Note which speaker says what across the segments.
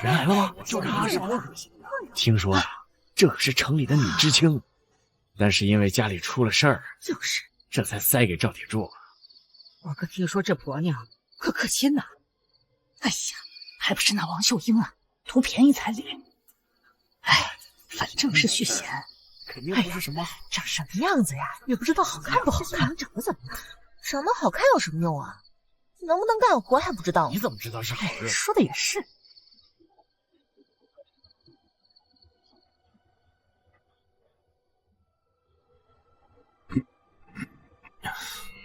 Speaker 1: 人来了吗？
Speaker 2: 就他是不？
Speaker 1: 听说啊，这可是城里的女知青，但是因为家里出了事儿，
Speaker 2: 就是，
Speaker 1: 这才塞给赵铁柱。
Speaker 2: 我可听说这婆娘可可亲呐。哎呀，还不是那王秀英啊，图便宜彩礼。哎，反正是续弦，
Speaker 1: 肯定不是什么好。
Speaker 2: 长什么样子呀？也不知道好看不好看，
Speaker 3: 长得怎么样？长得好看有什么用啊？能不能干活还不知道呢。
Speaker 1: 你怎么知道是好人？
Speaker 2: 说的也是。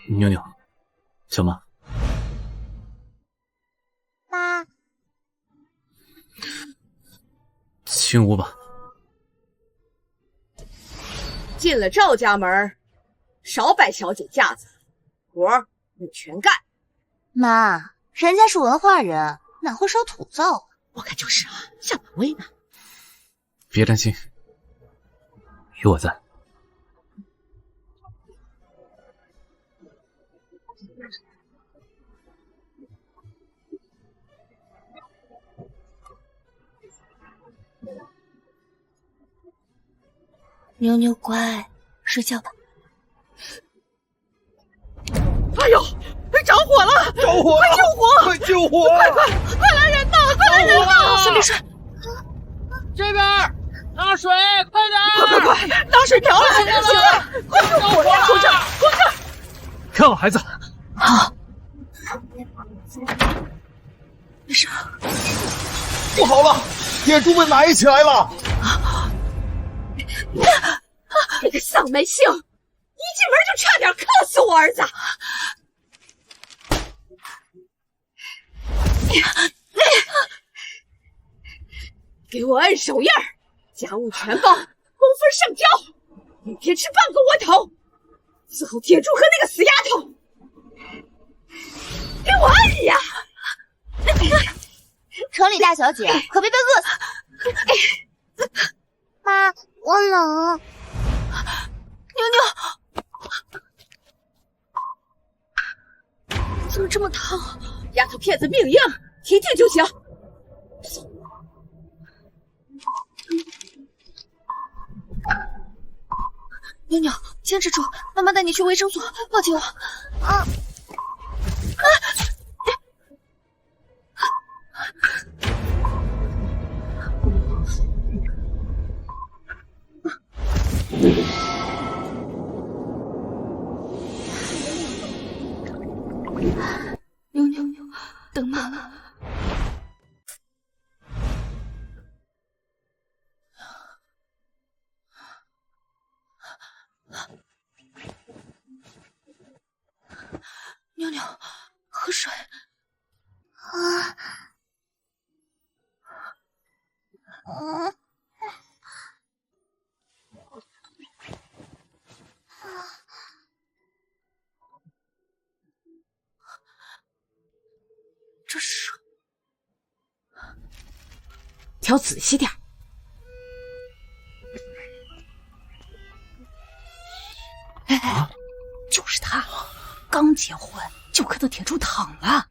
Speaker 4: 妞妞，小马，
Speaker 3: 妈，
Speaker 4: 进屋吧。
Speaker 5: 进了赵家门，少摆小姐架子，活儿你全干。
Speaker 3: 妈，人家是文化人，哪会烧土灶？
Speaker 2: 我看就是啊，下马威呢。
Speaker 4: 别担心，有我在。
Speaker 3: 妞妞乖，睡觉吧。
Speaker 5: 哎呦，着火了！
Speaker 6: 着火了！
Speaker 5: 快救火！
Speaker 6: 快救火！
Speaker 5: 快来人呐！快来人呐！
Speaker 2: 先别睡，
Speaker 6: 这边拿水，快点！
Speaker 5: 快！拿水瓢来！快救火呀！口罩！
Speaker 4: 看好孩子。
Speaker 2: 好。没事。
Speaker 6: 不好了，铁柱被埋起来了！
Speaker 5: 这个丧门星，一进门就差点克死我儿子！给我按手印儿，家务全包，工分上交，每天吃半个窝头，伺候铁柱和那个死丫头。给我按呀！
Speaker 3: 城里大小姐可别被饿死。妈，我冷。
Speaker 2: 妞妞，怎么这么烫？
Speaker 5: 丫头片子命硬，提提就行。
Speaker 2: 妞妞，坚持住，妈妈带你去卫生所，抱紧我。妞妞，等妈妈。妞妞，喝水。这是
Speaker 5: 调仔细点。
Speaker 2: 哎，就是他，刚结婚就磕到铁柱躺了。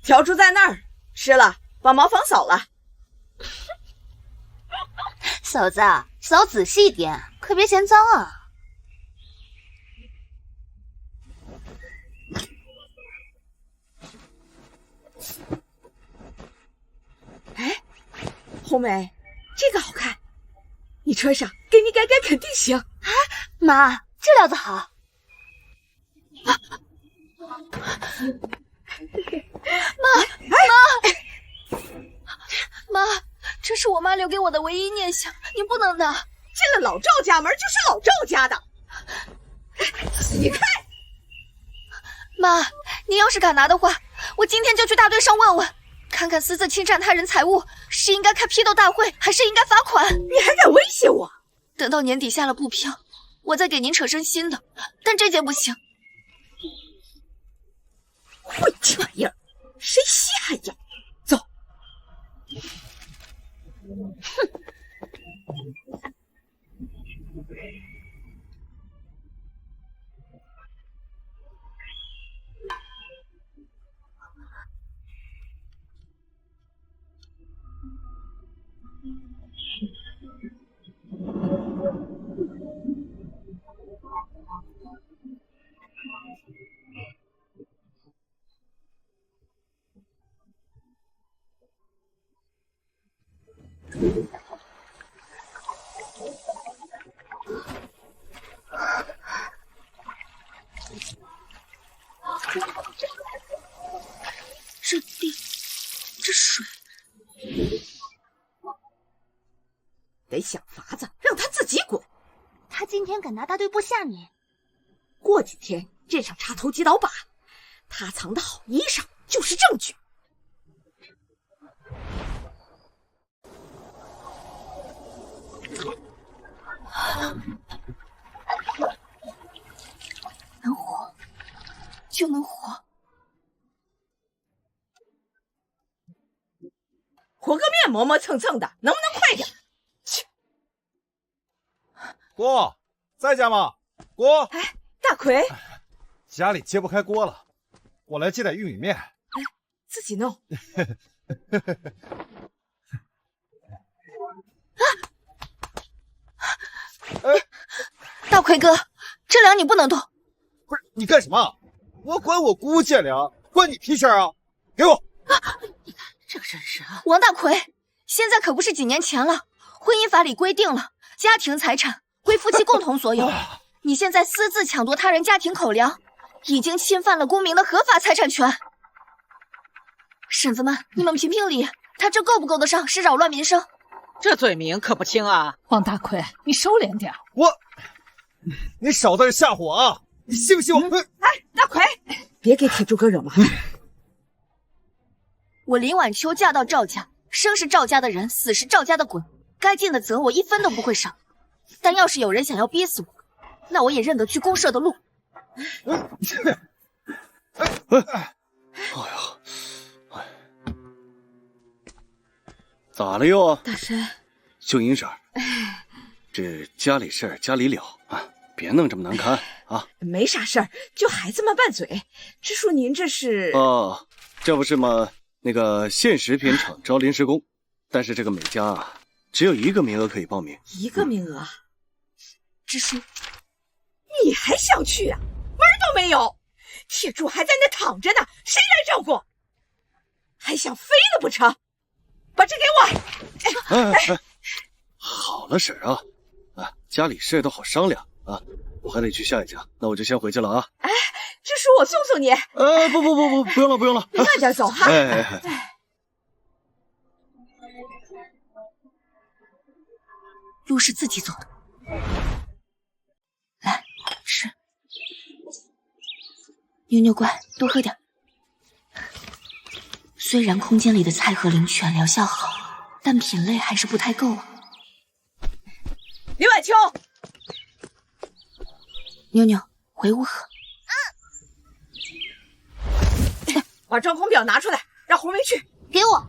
Speaker 5: 笤帚在那儿，湿了，把茅房扫了。
Speaker 3: 嫂子，扫仔细点，可别嫌脏啊。
Speaker 5: 哎，红梅，这个好看，你穿上，给你改改肯定行。啊，
Speaker 3: 妈，这料子好。
Speaker 2: 妈，这是我妈留给我的唯一念想，你不能拿。
Speaker 5: 进了老赵家门就是老赵家的，你看。
Speaker 2: 妈，你要是敢拿的话，我今天就去大队上问问，看看私自侵占他人财物是应该开批斗大会，还是应该罚款。
Speaker 5: 你还敢威胁我？
Speaker 2: 等到年底下了布票，我再给您扯上新的，但这件不行。
Speaker 5: 混这玩意儿，谁稀罕呀？走。哼。
Speaker 2: 这地，这水，
Speaker 5: 得想法子让他自己滚。
Speaker 3: 他今天敢拿大队部吓你，
Speaker 5: 过几天镇上插头击倒靶，他藏的好衣裳就是证据。
Speaker 2: 能活就能活。
Speaker 5: 和个面磨磨蹭蹭的，能不能快点？切！
Speaker 7: 锅在家吗？锅，
Speaker 5: 哎，大奎，
Speaker 7: 家里揭不开锅了，我来接点玉米面。
Speaker 5: 哎，自己弄。
Speaker 2: 大奎哥，这粮你不能动。
Speaker 7: 不是你干什么？我管我姑借粮，关你屁事啊！给我！
Speaker 2: 你看这个真是啊！王大奎，现在可不是几年前了，婚姻法里规定了，家庭财产归夫妻共同所有。你现在私自抢夺他人家庭口粮，已经侵犯了公民的合法财产权。婶子们，你们评评理，他这够不够得上是扰乱民生？
Speaker 8: 这罪名可不轻啊！
Speaker 2: 王大奎，你收敛点。
Speaker 7: 你少在这吓唬我啊！你信不信我？
Speaker 5: 哎，大奎，别给铁柱哥惹麻烦。
Speaker 2: 我林晚秋嫁到赵家，生是赵家的人，死是赵家的鬼，该尽的责我一分都不会少。但要是有人想要逼死我，那我也认得去公社的路。
Speaker 9: 咋了又？
Speaker 2: 大山，
Speaker 9: 秀英婶儿，这家里事儿家里了啊，别弄这么难堪啊！
Speaker 5: 没啥事儿，就孩子们拌嘴。支书您这是？
Speaker 9: 哦，这不是吗？那个现食品厂招临时工，但是这个每家啊，只有1个名额可以报名。
Speaker 5: 1个名额？
Speaker 2: 支书，
Speaker 5: 你还想去啊？门都没有！铁柱还在那躺着呢，谁来照顾？还想飞了不成？把这给
Speaker 9: 我！好了，婶儿啊，家里事都好商量啊，我还得去下一家，那我就先回去了啊。
Speaker 5: 哎，支书，我送送你。
Speaker 9: 不用了，不用了，
Speaker 5: 慢点走哈。
Speaker 2: 路是自己走的，来吃。妞妞乖，多喝点。虽然空间里的菜和灵泉疗效好，但品类还是不太够啊。
Speaker 5: 林晚秋，
Speaker 2: 妞妞回屋喝。
Speaker 5: 把状况表拿出来，让红梅去。
Speaker 3: 给我。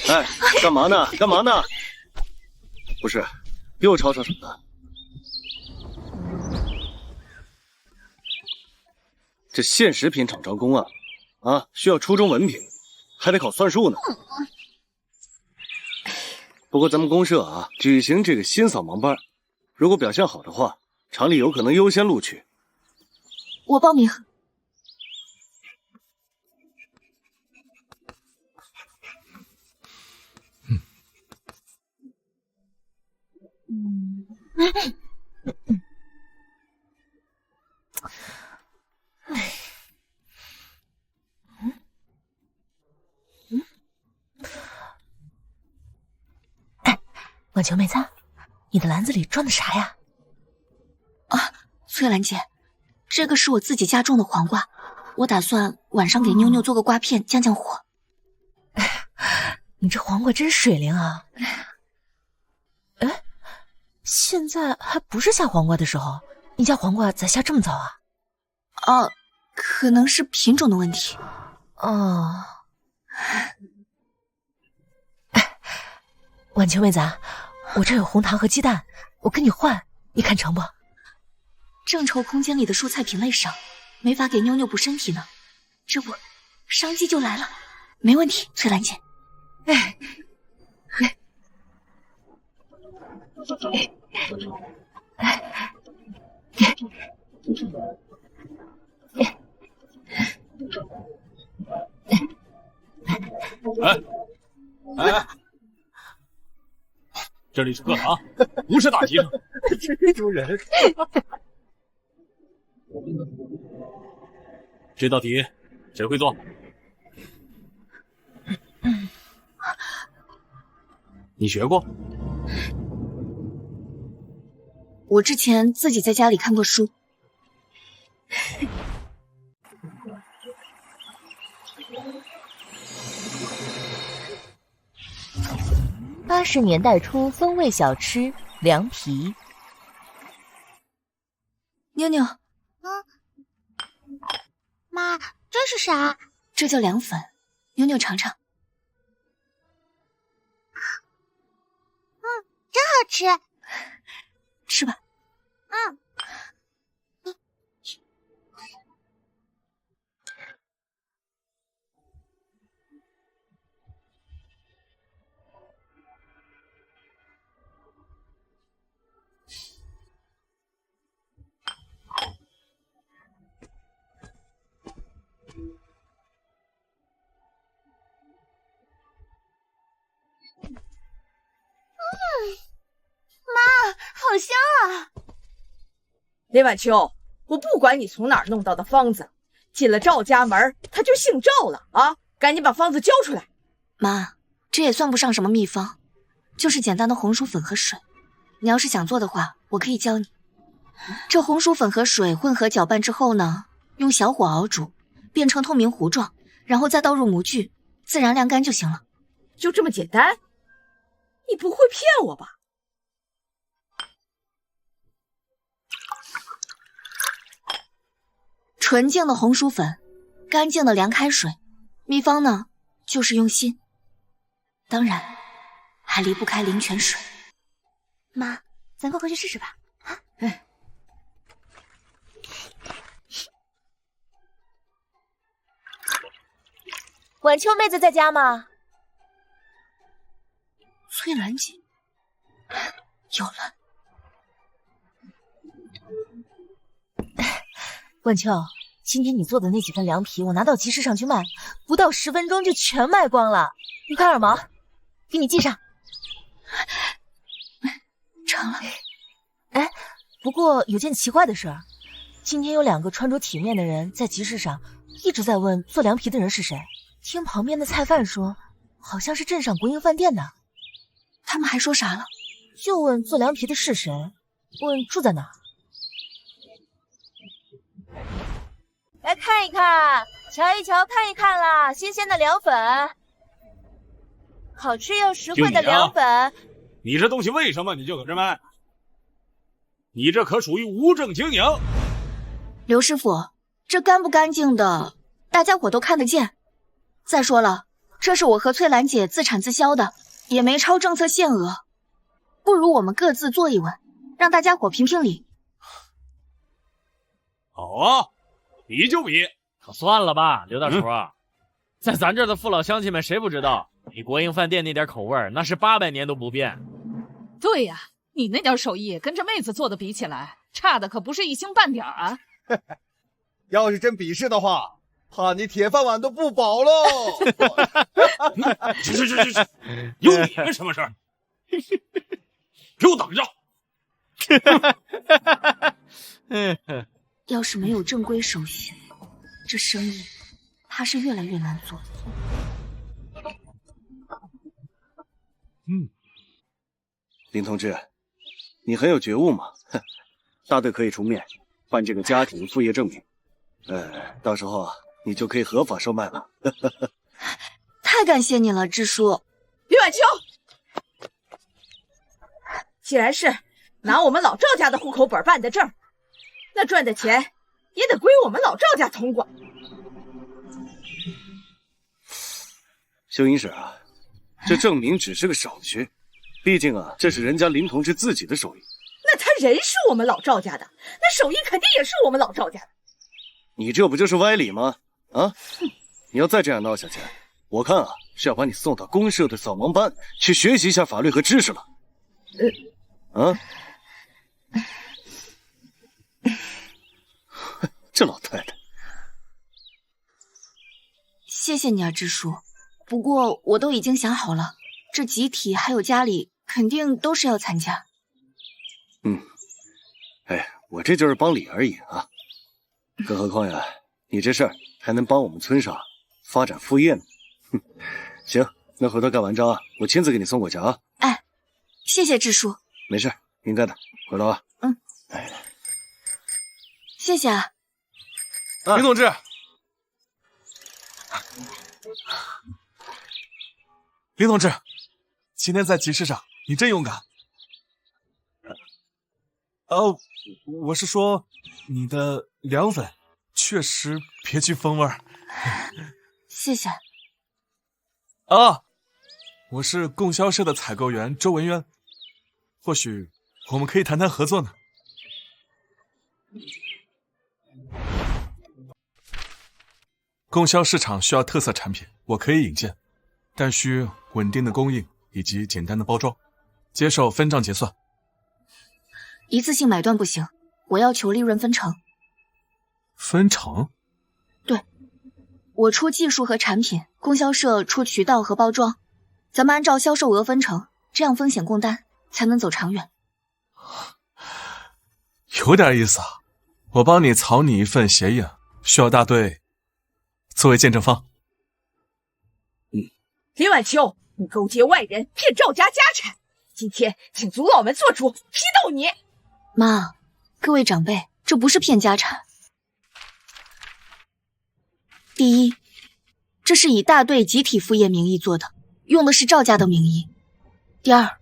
Speaker 9: 哎，干嘛呢？干嘛呢？不是，又吵什么的？这现食品厂招工啊，需要初中文凭，还得考算术呢。不过咱们公社啊，举行这个新扫盲班，如果表现好的话，厂里有可能优先录取。
Speaker 2: 我报名。
Speaker 10: 晚秋妹子，你的篮子里装的啥呀？
Speaker 2: 啊，翠兰姐，这个是我自己家种的黄瓜，我打算晚上给妞妞做个瓜片降降火。
Speaker 10: 你这黄瓜真水灵啊！哎，现在还不是下黄瓜的时候，你家黄瓜咋下这么早啊？
Speaker 2: 哦，可能是品种的问题。
Speaker 10: 哦，晚秋妹子，我这有红糖和鸡蛋，我跟你换，你看成不？
Speaker 2: 正愁空间里的蔬菜品类少，没法给妞妞补身体呢，这不，商机就来了。没问题，翠兰姐。
Speaker 1: 这里是课堂，不是大集上。
Speaker 7: 追逐人。
Speaker 4: 这道题谁会做？你学过？
Speaker 2: 我之前自己在家里看过书。
Speaker 10: 80年代初风味小吃凉皮。
Speaker 2: 妞妞，
Speaker 3: 妈，这是啥？
Speaker 2: 这叫凉粉，妞妞尝尝。
Speaker 3: 真好吃。
Speaker 2: 吃吧。
Speaker 3: 好香啊！
Speaker 5: 林晚秋，我不管你从哪儿弄到的方子，进了赵家门，他就姓赵了啊！赶紧把方子交出来。
Speaker 2: 妈，这也算不上什么秘方，就是简单的红薯粉和水。你要是想做的话，我可以教你。这红薯粉和水混合搅拌之后呢，用小火熬煮，变成透明糊状，然后再倒入模具，自然晾干就行了。
Speaker 5: 就这么简单？你不会骗我吧？
Speaker 2: 纯净的红薯粉，干净的凉开水，秘方呢就是用心，当然还离不开灵泉水。
Speaker 3: 妈，咱快回去试试吧。
Speaker 10: 晚秋妹子在家吗？
Speaker 2: 翠兰姐，有了。
Speaker 10: 晚秋，今天你做的那几份凉皮，我拿到集市上去卖，不到10分钟就全卖光了。你快点忙，给你记上。
Speaker 2: 成了。
Speaker 10: 哎，不过有件奇怪的事儿，今天有2个穿着体面的人在集市上一直在问做凉皮的人是谁。听旁边的菜贩说，好像是镇上国营饭店的。
Speaker 2: 他们还说啥了？
Speaker 10: 就问做凉皮的是谁，问住在哪儿。来看一看，瞧一瞧，看一看啦！新鲜的凉粉，好吃又实惠的凉粉。
Speaker 4: 你这东西为什么你就搁这卖？你这可属于无证经营。
Speaker 2: 刘师傅，这干不干净的，大家伙都看得见。再说了，这是我和翠兰姐自产自销的，也没超政策限额。不如我们各自做一碗，让大家伙评评理。
Speaker 4: 好啊，比就比。
Speaker 1: 可算了吧，刘大厨，在咱这儿的父老乡亲们谁不知道，你国营饭店那点口味那是800年都不变。
Speaker 8: 对呀，你那点手艺跟这妹子做的比起来，差的可不是一星半点啊。
Speaker 7: 要是真比试的话，怕你铁饭碗都不保喽！
Speaker 4: 去，有你们什么事儿？给我等着！
Speaker 2: 要是没有正规手续，这生意怕是越来越难做。
Speaker 9: 林同志，你很有觉悟嘛，大队可以出面办这个家庭副业证明，到时候啊，你就可以合法售卖了。
Speaker 2: 太感谢你了，支书。
Speaker 5: 李晚秋，既然是拿我们老赵家的户口本办的证，那赚的钱也得归我们老赵家统管。
Speaker 9: 修营使啊，这证明只是个手续，毕竟啊，这是人家林同志自己的手艺。
Speaker 5: 那他人是我们老赵家的，那手艺肯定也是我们老赵家的。
Speaker 9: 你这不就是歪理吗？啊！你要再这样闹下去，我看啊是要把你送到公社的扫盲班去学习一下法律和知识了。这老太太。
Speaker 2: 谢谢你啊，支书。不过我都已经想好了，这集体还有家里肯定都是要参加。
Speaker 9: 我这就是帮理而已啊。更何况呀，你这事儿还能帮我们村上发展副业呢。哼，行，那回头盖完章啊，我亲自给你送过去啊。
Speaker 2: 哎，谢谢智叔。
Speaker 9: 没事，应该的，回头啊。
Speaker 2: 嗯。
Speaker 9: 哎，
Speaker 2: 谢谢啊。
Speaker 11: 林同志，林同志，今天在集市上你真勇敢。我是说，你的凉粉确实别具风味儿。
Speaker 2: 谢谢。
Speaker 11: 啊，我是供销社的采购员周文渊，或许我们可以谈谈合作呢。供销市场需要特色产品，我可以引荐，但需稳定的供应以及简单的包装，接受分账结算。
Speaker 2: 一次性买断不行，我要求利润分成。
Speaker 11: 分成？
Speaker 2: 对，我出技术和产品，供销社出渠道和包装，咱们按照销售额分成，这样风险共担，才能走长远。
Speaker 11: 有点意思啊，我帮你草拟一份协议，需要大队作为见证方。
Speaker 5: 林晚秋，你勾结外人骗赵家家产，今天请族老们做主批斗你。
Speaker 2: 妈，各位长辈，这不是骗家产。第一，这是以大队集体副业名义做的，用的是赵家的名义。第二，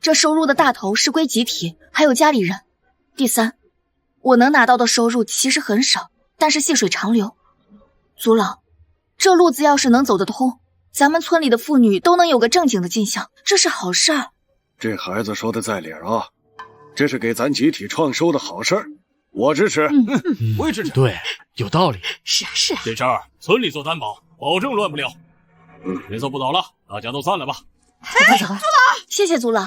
Speaker 2: 这收入的大头是归集体，还有家里人。第三，我能拿到的收入其实很少，但是细水长流。族老，这路子要是能走得通，咱们村里的妇女都能有个正经的进项，这是好事儿。
Speaker 9: 这孩子说的在理啊，这是给咱集体创收的好事儿，我支持。
Speaker 4: 我也支持。
Speaker 1: 对，有道理。
Speaker 5: 是啊是啊，
Speaker 4: 这事儿村里做担保，保证乱不了。人手不早了，大家都散了吧。
Speaker 2: 走，族老，谢谢族老。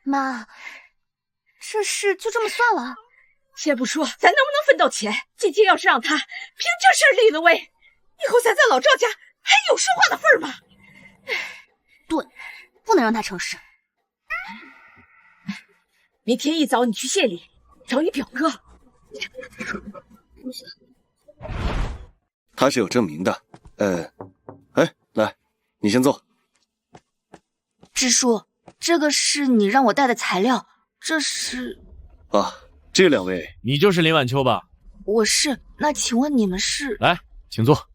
Speaker 3: 妈，这事就这么算了？
Speaker 5: 先不说咱能不能分到钱，今天要是让他凭这事儿立了威，以后咱在老赵家还有说话的份儿吗？
Speaker 3: 对，不能让他成事。
Speaker 5: 明天一早你去县里找你表哥。
Speaker 9: 他是有证明的。来，你先坐。
Speaker 2: 支书，这个是你让我带的材料，这是……
Speaker 9: 啊，这两位，
Speaker 1: 你就是林晚秋吧？
Speaker 2: 我是。那请问你们是？
Speaker 1: 来，请坐。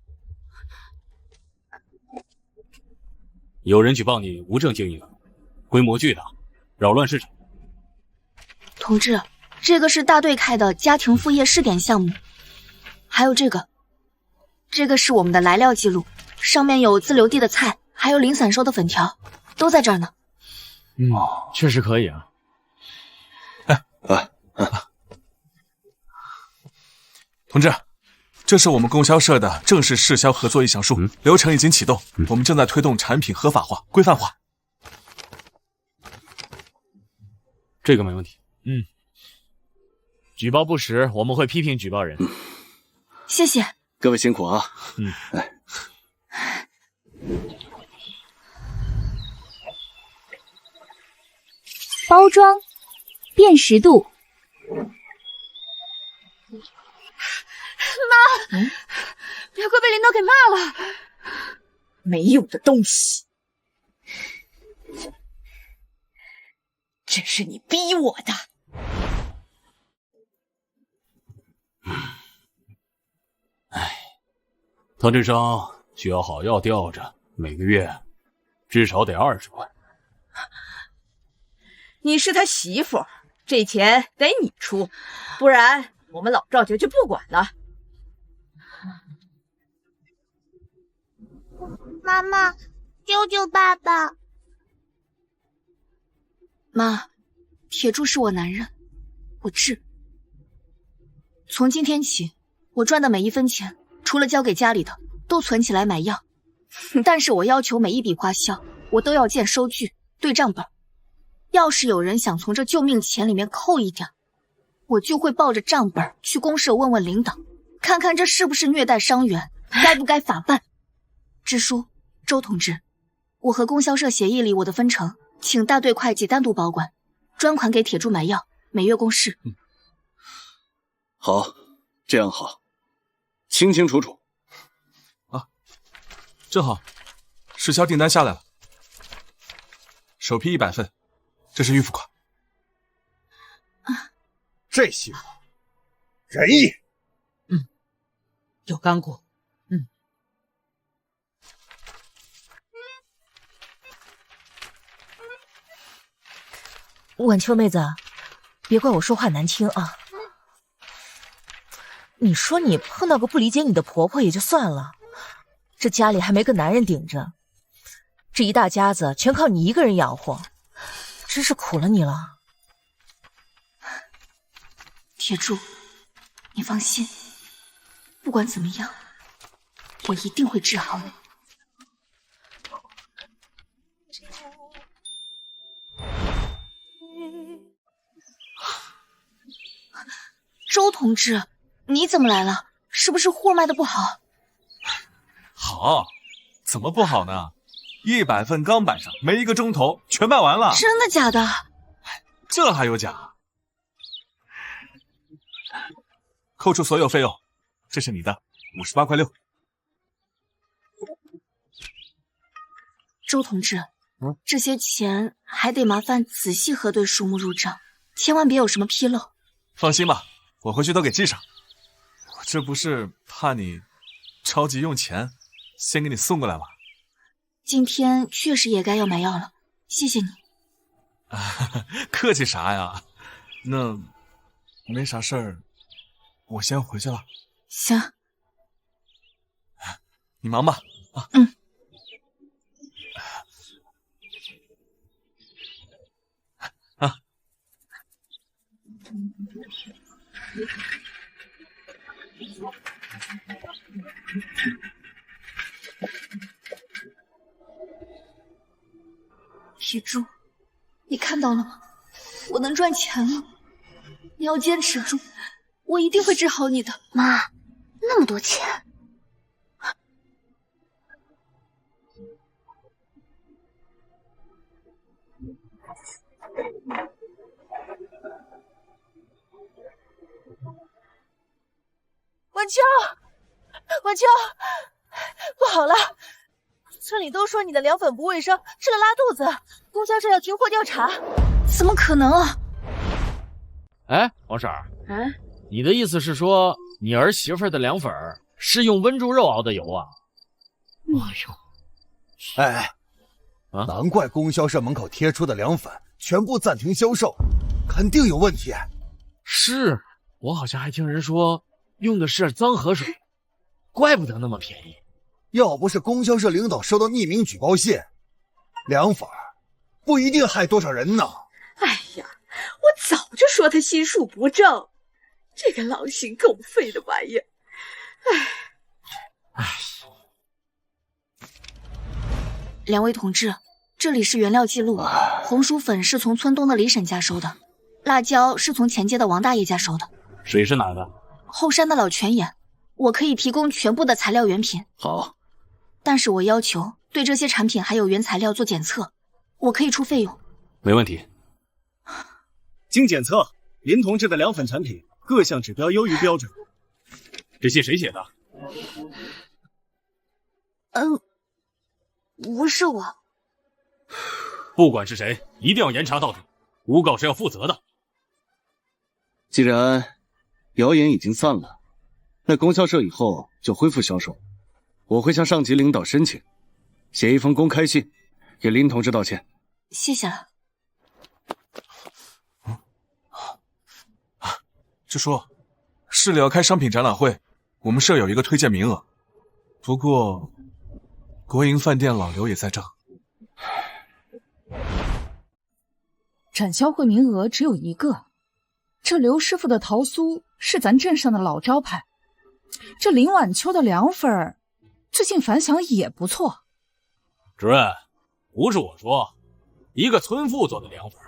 Speaker 4: 有人举报你无证经营，规模巨大，扰乱市场。
Speaker 2: 同志，这个是大队开的家庭副业试点项目，还有这个是我们的来料记录，上面有自留地的菜，还有零散收的粉条，都在这儿呢。
Speaker 1: 确实可以啊。
Speaker 11: 同志，这是我们供销社的正式试销合作意向书，流程已经启动，我们正在推动产品合法化、规范化。
Speaker 4: 这个没问题。
Speaker 1: 举报不实，我们会批评举报人。
Speaker 2: 谢谢
Speaker 9: 各位辛苦啊。
Speaker 3: 包装，辨识度。
Speaker 5: 妈，表哥被领导给骂了。没用的东西，这是你逼我的。
Speaker 4: 他这伤需要好药吊着，每个月至少得20万。
Speaker 5: 你是他媳妇，这钱得你出，不然我们老赵家就不管了。
Speaker 3: 妈妈，救救爸爸！
Speaker 2: 妈，铁柱是我男人，我治。从今天起，我赚的每一分钱，除了交给家里的，都存起来买药。但是我要求每一笔花销，我都要见收据、对账本。要是有人想从这救命钱里面扣一点，我就会抱着账本去公社问问领导，看看这是不是虐待伤员，该不该法办。支书，周同志，我和供销社协议里我的分成，请大队会计单独保管，专款给铁柱买药，每月公示。
Speaker 9: 好，这样好，清清楚楚。
Speaker 11: 啊，正好，市销订单下来了，首批100份，这是预付款。
Speaker 7: 这媳妇仁义。
Speaker 5: 有干过。
Speaker 10: 晚秋妹子，别怪我说话难听啊。你说你碰到个不理解你的婆婆也就算了，这家里还没个男人顶着，这一大家子全靠你一个人养活，真是苦了你了。
Speaker 2: 铁柱，你放心，不管怎么样，我一定会治好你。周同志，你怎么来了？是不是货卖的不好？
Speaker 11: 好，怎么不好呢？100份刚摆上，没1个钟头全卖完了。
Speaker 2: 真的假的？
Speaker 11: 这还有假？扣除所有费用，这是你的58块6。
Speaker 2: 周同志，这些钱还得麻烦仔细核对数目入账，千万别有什么纰漏。
Speaker 11: 放心吧，我回去都给记上。我这不是怕你着急用钱，先给你送过来吗？
Speaker 2: 今天确实也该要买药了，谢谢你。
Speaker 11: 客气啥呀？那没啥事儿，我先回去了。
Speaker 2: 行，
Speaker 11: 你忙吧。啊，啊。
Speaker 2: 铁柱，你看到了吗？我能赚钱了，你要坚持住，我一定会治好你的。
Speaker 3: 妈，那么多钱，
Speaker 10: 晚秋，晚秋，不好了！村里都说你的凉粉不卫生，吃了拉肚子，供销社要停货调查。
Speaker 2: 怎么可能啊！
Speaker 1: 哎，王婶儿，你的意思是说你儿媳妇的凉粉是用温猪肉熬的油啊？
Speaker 7: 哎，难怪供销社门口贴出的凉粉全部暂停销售，肯定有问题。
Speaker 1: 是，我好像还听人说用的是脏河水，怪不得那么便宜。
Speaker 7: 要不是供销社领导收到匿名举报信，凉粉不一定害多少人呢。
Speaker 5: 哎呀，我早就说他心术不正，这个狼心狗肺的玩意儿。
Speaker 2: 两位同志，这里是原料记录，红薯粉是从村东的李婶家收的，辣椒是从前街的王大爷家收的。
Speaker 4: 水是哪的？
Speaker 2: 后山的老泉眼。我可以提供全部的材料原品。
Speaker 9: 好，
Speaker 2: 但是我要求对这些产品还有原材料做检测，我可以出费用。
Speaker 4: 没问题。
Speaker 12: 经检测，林同志的凉粉产品各项指标优于标准。
Speaker 4: 这信谁写的？
Speaker 3: 不是我。
Speaker 4: 不管是谁，一定要严查到底，诬告是要负责的。
Speaker 9: 既然谣言已经散了，那供销社以后就恢复销售。我会向上级领导申请，写一封公开信，给林同志道歉。
Speaker 2: 谢谢了。
Speaker 11: 支书，市里要开商品展览会，我们社有一个推荐名额，不过国营饭店老刘也在这。
Speaker 8: 展销会名额只有1个，这刘师傅的桃酥是咱镇上的老招牌，这林晚秋的凉粉最近反响也不错。
Speaker 4: 主任，不是我说，一个村妇做的凉粉，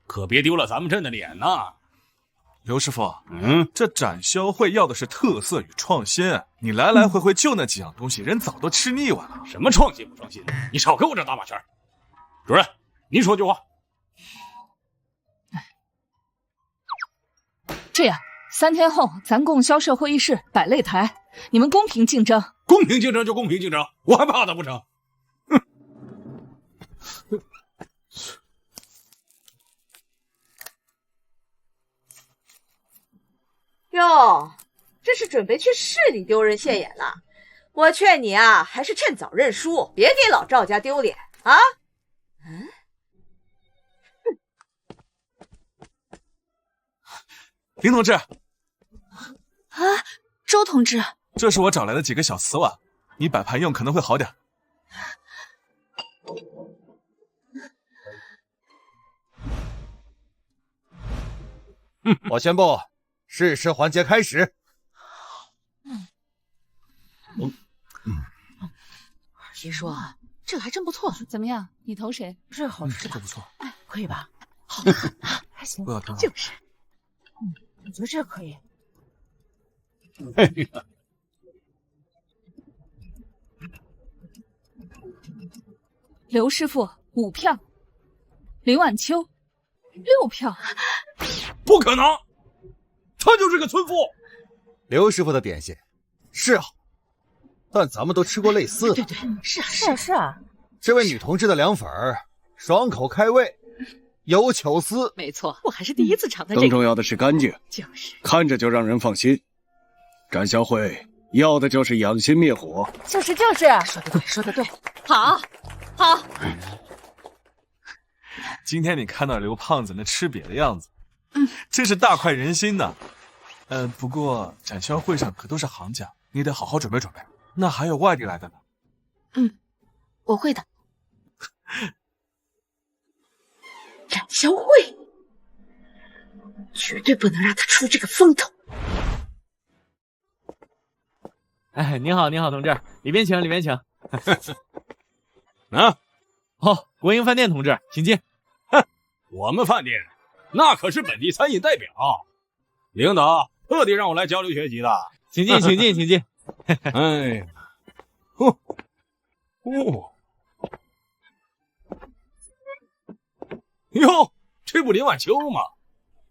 Speaker 4: 可别丢了咱们镇的脸呐。
Speaker 11: 刘师傅，这展销会要的是特色与创新，你来来回回就那几样东西，人早都吃腻歪了。
Speaker 4: 什么创新不创新？你少跟我这打马圈。主任，您说句话。
Speaker 8: 这样，3天后咱供销社会议室摆擂台，你们公平竞争。
Speaker 4: 公平竞争就公平竞争，我还怕他不成？
Speaker 5: 哟，这是准备去市里丢人现眼了。我劝你啊，还是趁早认输，别给老赵家丢脸啊！
Speaker 11: 林同志，
Speaker 2: 周同志，
Speaker 11: 这是我找来的几个小瓷碗，你摆盘用可能会好点。
Speaker 7: 我宣布，试吃环节开始。
Speaker 8: 别说，这个还真不错。怎么样？你投谁？
Speaker 10: 这好吃吧？
Speaker 11: 这不错，
Speaker 10: 可以吧？好的很啊，还行，
Speaker 11: 不要多。
Speaker 10: 就是，我觉得这可以。
Speaker 8: 刘师傅5票，林晚秋6票。
Speaker 4: 不可能，他就是个村妇。
Speaker 7: 刘师傅的点心是好，但咱们都吃过类似的。
Speaker 10: 对，是啊。
Speaker 7: 这位女同志的凉粉爽口开胃，有巧思。
Speaker 8: 没错，我还是第一次尝到这个。
Speaker 9: 更重要的是干净，
Speaker 8: 就是
Speaker 9: 看着就让人放心。展销会要的就是养心灭火。
Speaker 10: 就是，说的对，
Speaker 8: 好。
Speaker 11: 今天你看到刘胖子那吃瘪的样子，真是大快人心呢。不过展销会上可都是行家，你得好好准备准备。那还有外地来的呢。
Speaker 2: 我会的。
Speaker 5: 展销会绝对不能让他出这个风头。
Speaker 1: 哎，您好，同志，里边请。
Speaker 4: 啊，
Speaker 1: 国营饭店同志，请进。
Speaker 4: 我们饭店那可是本地餐饮代表，领导特地让我来交流学习的。
Speaker 1: 请进。
Speaker 4: 哎，哟，这不林晚秋吗？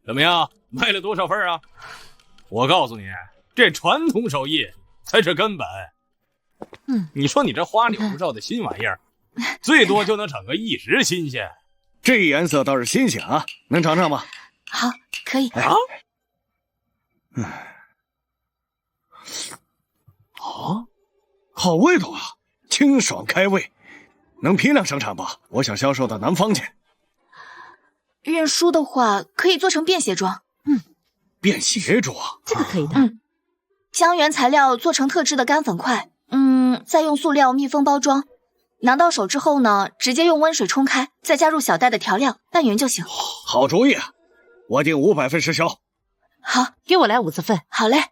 Speaker 4: 怎么样，卖了多少份啊？我告诉你，这传统手艺才是根本。你说你这花里胡哨的新玩意儿，最多就能整个一时新鲜。
Speaker 9: 这颜色倒是新鲜啊，能尝尝吗？
Speaker 2: 好，可以。
Speaker 9: 好味道啊，清爽开胃，能批量生产吧？我想销售到南方去。
Speaker 2: 认输的话，可以做成便携装。
Speaker 9: 便携装，
Speaker 10: 这个可以的。
Speaker 2: 将原材料做成特制的干粉块，再用塑料密封包装。拿到手之后呢，直接用温水冲开，再加入小袋的调料，拌匀就行。
Speaker 9: 好主意，我订500份实销。
Speaker 2: 好，
Speaker 10: 给我来50份。
Speaker 2: 好嘞。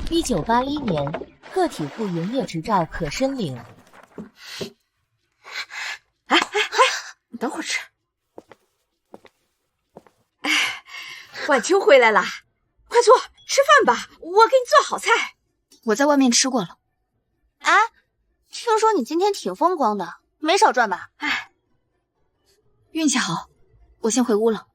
Speaker 10: 1981年，个体户营业执照可申领。
Speaker 5: 你等会儿吃。晚秋回来了，快坐，吃饭吧，我给你做好菜。
Speaker 2: 我在外面吃过了。
Speaker 3: 听说你今天挺风光的，没少赚吧？
Speaker 2: 运气好，我先回屋了。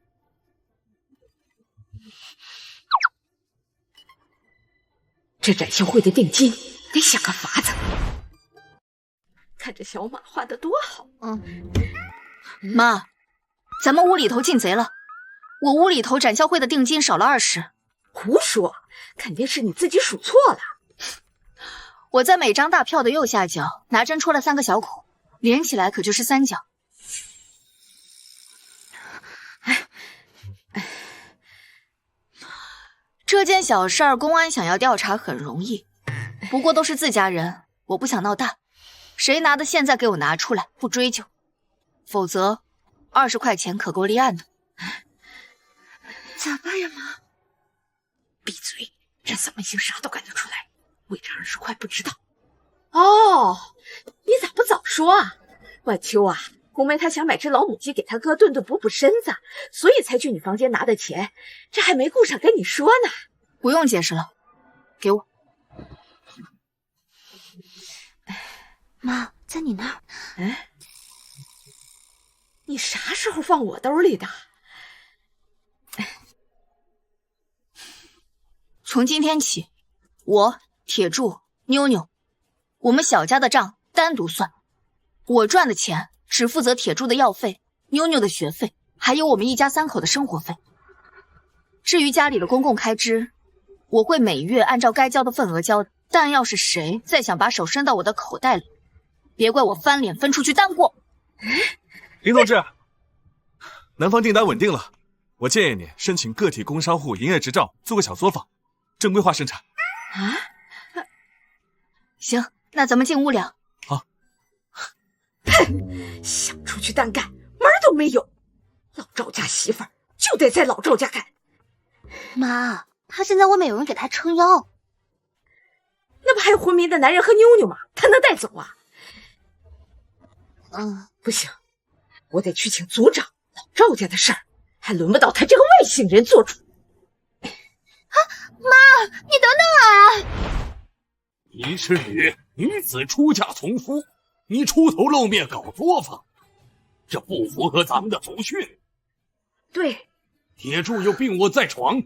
Speaker 5: 这展销会的定金得想个法子。看这小马画的多好。
Speaker 2: 妈，咱们屋里头进贼了，我屋里头展销会的定金少了20。
Speaker 5: 胡说，肯定是你自己数错了。
Speaker 2: 我在每张大票的右下角拿针戳了3个小孔，连起来可就是3角。这件小事儿，公安想要调查很容易，不过都是自家人，我不想闹大。谁拿的现在给我拿出来，不追究，否则20块钱可够立案的。
Speaker 5: 咋办呀，妈？闭嘴！这怎么行啥都干得出来？为这20块不知道。哦，你咋不早说啊？晚秋啊，红梅她想买只老母鸡给她哥炖补身子，所以才去你房间拿的钱，这还没顾上跟你说呢。
Speaker 2: 不用解释了，给我。
Speaker 3: 妈，在你那儿。
Speaker 5: 你啥时候放我兜里的？
Speaker 2: 从今天起，我铁柱、妞妞，我们小家的账单独算。我赚的钱只负责铁柱的药费、妞妞的学费，还有我们一家3口的生活费。至于家里的公共开支，我会每月按照该交的份额交的。但要是谁再想把手伸到我的口袋里，别怪我翻脸分出去担过。
Speaker 11: 林同志，南方订单稳定了，我建议你申请个体工商户营业执照，做个小作坊，正规化生产。
Speaker 2: 行，那咱们进屋聊。
Speaker 11: 好。
Speaker 5: 想出去单干，门儿都没有。老赵家媳妇儿就得在老赵家干。
Speaker 3: 妈，他现在外面有人给他撑腰。
Speaker 5: 那不还有昏迷的男人和妞妞吗？他能带走啊？不行，我得去请组长。老赵家的事儿还轮不到他这个外姓人做主。
Speaker 3: 妈，你等等啊！
Speaker 4: 你是女子出嫁从夫，你出头露面搞作坊，这不符合咱们的祖训。
Speaker 5: 对，
Speaker 4: 铁柱又病卧在床，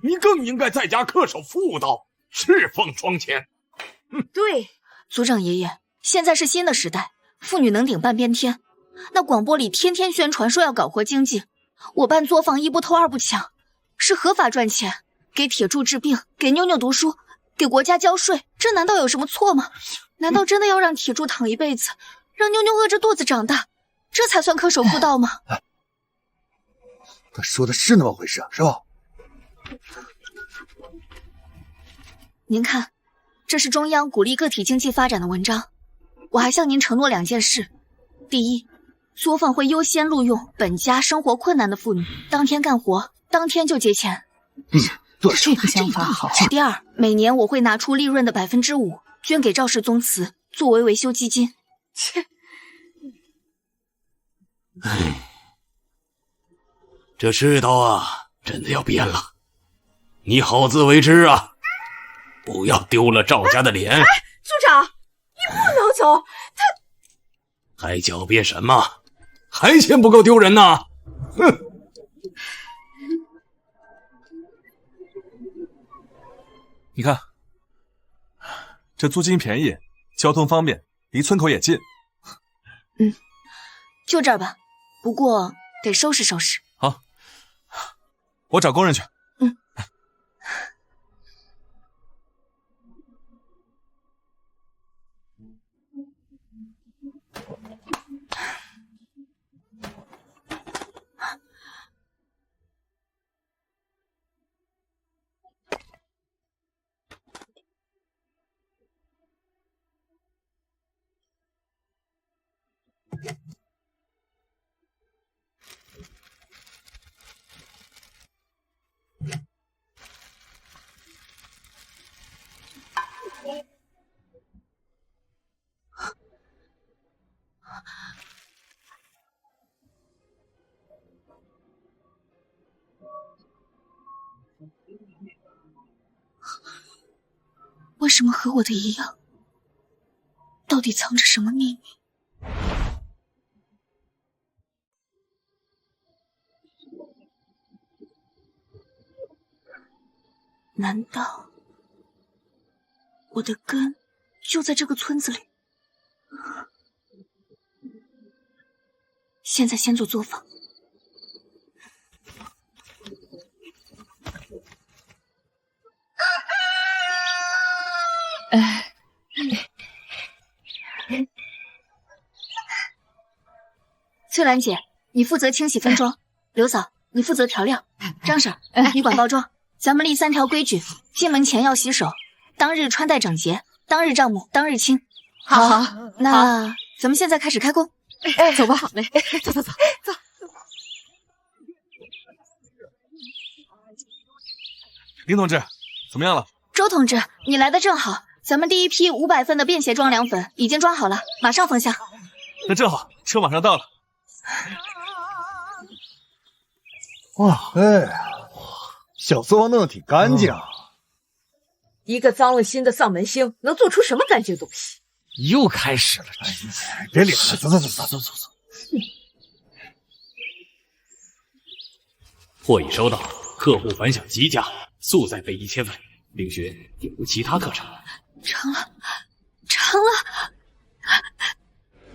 Speaker 4: 你更应该在家恪守妇道，侍奉窗前。
Speaker 5: 对，
Speaker 2: 组长爷爷，现在是新的时代，妇女能顶半边天。那广播里天天宣传说要搞活经济，我办作坊1不偷2不抢，是合法赚钱，给铁柱治病，给妞妞读书，给国家交税，这难道有什么错吗？难道真的要让铁柱躺一辈子，让妞妞饿着肚子长大，这才算恪守妇道吗？
Speaker 7: 他说的是那么回事，是吧？
Speaker 2: 您看，这是中央鼓励个体经济发展的文章。我还向您承诺2件事：第一，作坊会优先录用本家生活困难的妇女，当天干活，当天就结钱。
Speaker 7: 对，
Speaker 8: 这个想法好。
Speaker 2: 第二，每年我会拿出利润的5%捐给赵氏宗祠，作为维修基金。
Speaker 5: 切，
Speaker 4: 这世道啊，真的要变了，你好自为之啊，不要丢了赵家的脸。
Speaker 5: 组长，你不能走，
Speaker 4: 还狡辩什么？还嫌不够丢人呢？哼！
Speaker 11: 你看，这租金便宜，交通方便，离村口也近。
Speaker 2: 就这儿吧，不过得收拾收拾。
Speaker 11: 好，我找工人去。
Speaker 2: 为什么和我的一样？到底藏着什么秘密？难道我的根就在这个村子里？现在先做作坊。翠兰姐，你负责清洗分装；刘嫂，你负责调料；张婶，你管包装。咱们立3条规矩：进门前要洗手，当日穿戴整洁，当日账目当日清。
Speaker 8: 好，
Speaker 2: 那咱们现在开始开工。
Speaker 8: 走吧。好嘞，走。
Speaker 11: 林同志，怎么样了？
Speaker 2: 周同志，你来的正好，咱们第一批500份的便携装凉粉已经装好了，马上封箱。
Speaker 11: 那正好，车马上到了。
Speaker 7: 哇，哎，小作坊弄得挺干净。
Speaker 5: 一个脏了心的丧门星能做出什么干净东西？
Speaker 1: 又开始了，
Speaker 7: 别理他，走。
Speaker 4: 货已收到，客户反响极佳，速再备1000份，另寻有无其他课程。
Speaker 2: 成了！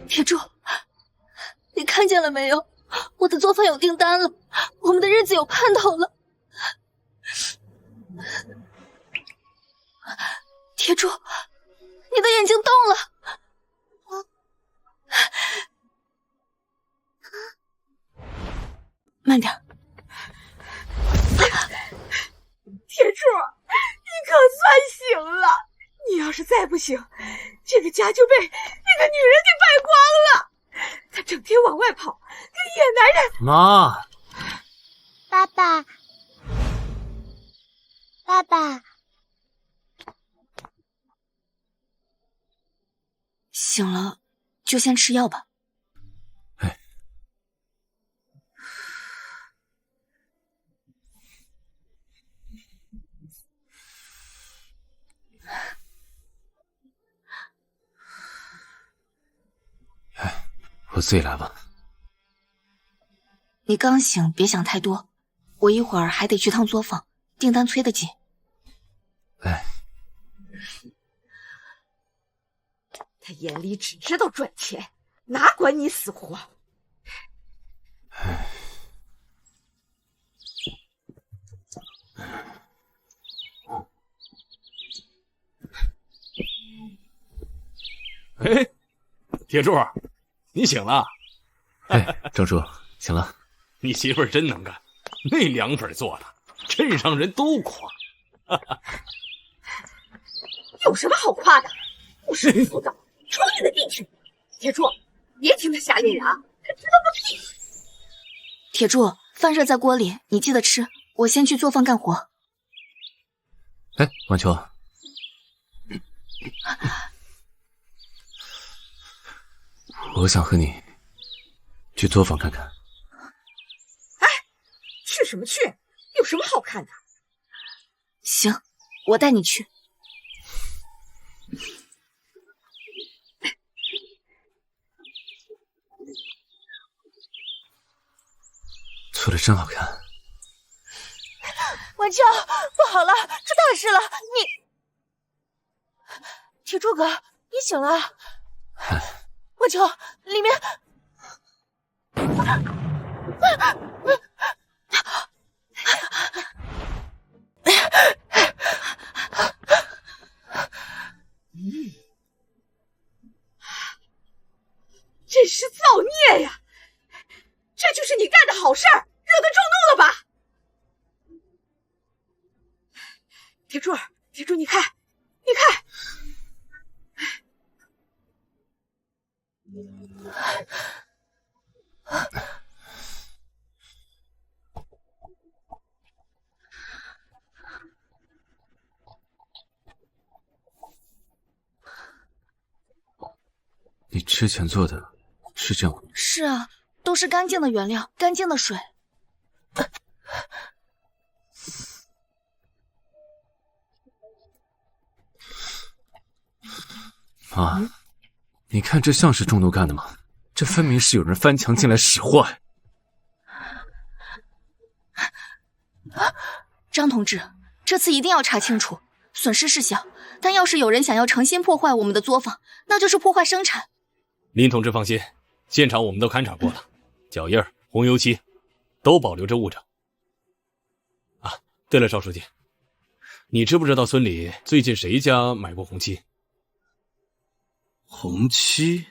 Speaker 2: 铁柱，你看见了没有？我的作坊有订单了，我们的日子有盼头了。铁柱，你的眼睛动了。慢点。
Speaker 5: 铁柱，你可算醒了！你要是再不醒，这个家就被那个女人给败光了。她整天往外跑，跟野男人。
Speaker 1: 妈，
Speaker 3: 爸爸，
Speaker 2: 醒了就先吃药吧。
Speaker 4: 我自己来吧。
Speaker 2: 你刚醒，别想太多。我一会儿还得去趟作坊，订单催得紧。
Speaker 5: 他眼里只知道赚钱，哪管你死活。
Speaker 4: 哎，铁柱，你醒了？
Speaker 13: 庄主，醒了。
Speaker 4: 你媳妇儿真能干，那凉粉做的，镇上人都夸。
Speaker 5: 有什么好夸的？不识妇道，抽你的地去！铁柱，别听他瞎咧牙，他知道个屁！
Speaker 2: 铁柱，饭热在锅里，你记得吃。我先去作坊干活。
Speaker 13: 哎，晚秋，我想和你去作坊看看。
Speaker 5: 哎，去什么去？有什么好看的？
Speaker 2: 行，我带你去。
Speaker 13: 做的真好看。
Speaker 10: 晚秋，不好了，出大事了！铁柱哥，你醒了。晚秋，里面。
Speaker 5: 真是造孽呀！这就是你干的好事儿，惹他众怒了吧？铁柱，你看，
Speaker 13: 你之前做的是这样吗？
Speaker 2: 是啊，都是干净的原料，干净的水。
Speaker 13: 妈，你看这像是中毒干的吗？这分明是有人翻墙进来使坏。
Speaker 2: 张同志，这次一定要查清楚，损失是小，但要是有人想要诚心破坏我们的作坊，那就是破坏生产。
Speaker 4: 林同志放心，现场我们都勘察过了，脚印、红油漆都保留着物证。啊，对了，邵书记，你知不知道村里最近谁家买过红漆？
Speaker 9: 红漆？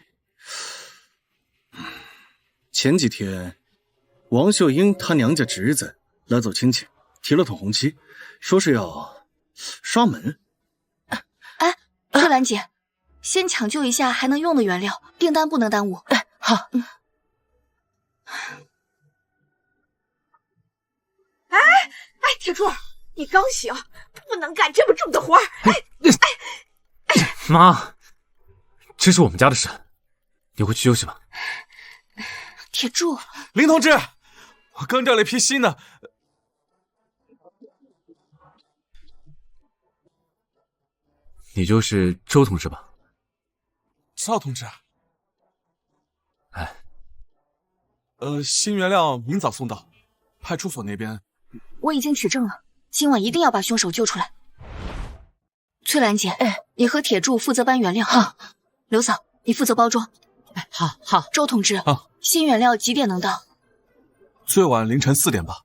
Speaker 9: 前几天，王秀英她娘家侄子来走亲戚，提了桶红漆，说是要刷门。
Speaker 2: 哎，翠兰姐，先抢救一下还能用的原料，订单不能耽误。
Speaker 10: 好。
Speaker 5: 铁柱，你刚醒，不能干这么重的活儿。
Speaker 13: 妈，这是我们家的事，你回去休息吧。
Speaker 2: 铁柱，
Speaker 11: 林同志，我刚调了一批新的。
Speaker 13: 你就是周同志吧？
Speaker 11: 赵同志。
Speaker 13: 哎，
Speaker 11: 新原料明早送到，派出所那边。
Speaker 2: 我已经取证了，今晚一定要把凶手救出来。翠兰姐，你和铁柱负责搬原料。好，刘嫂，你负责包装。
Speaker 6: 好。
Speaker 2: 周同志，
Speaker 11: 好，
Speaker 2: 新原料几点能到？
Speaker 11: 最晚凌晨4点吧。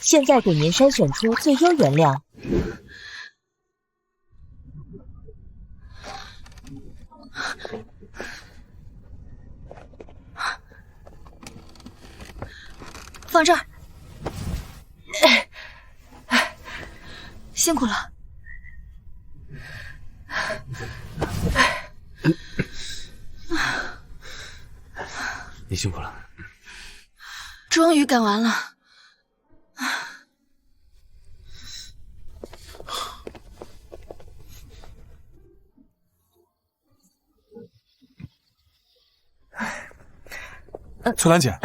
Speaker 10: 现在给您筛选出最优原料。
Speaker 2: 放这儿。辛苦了。
Speaker 13: 你辛苦了。
Speaker 2: 终于赶完了。
Speaker 11: 翠兰姐，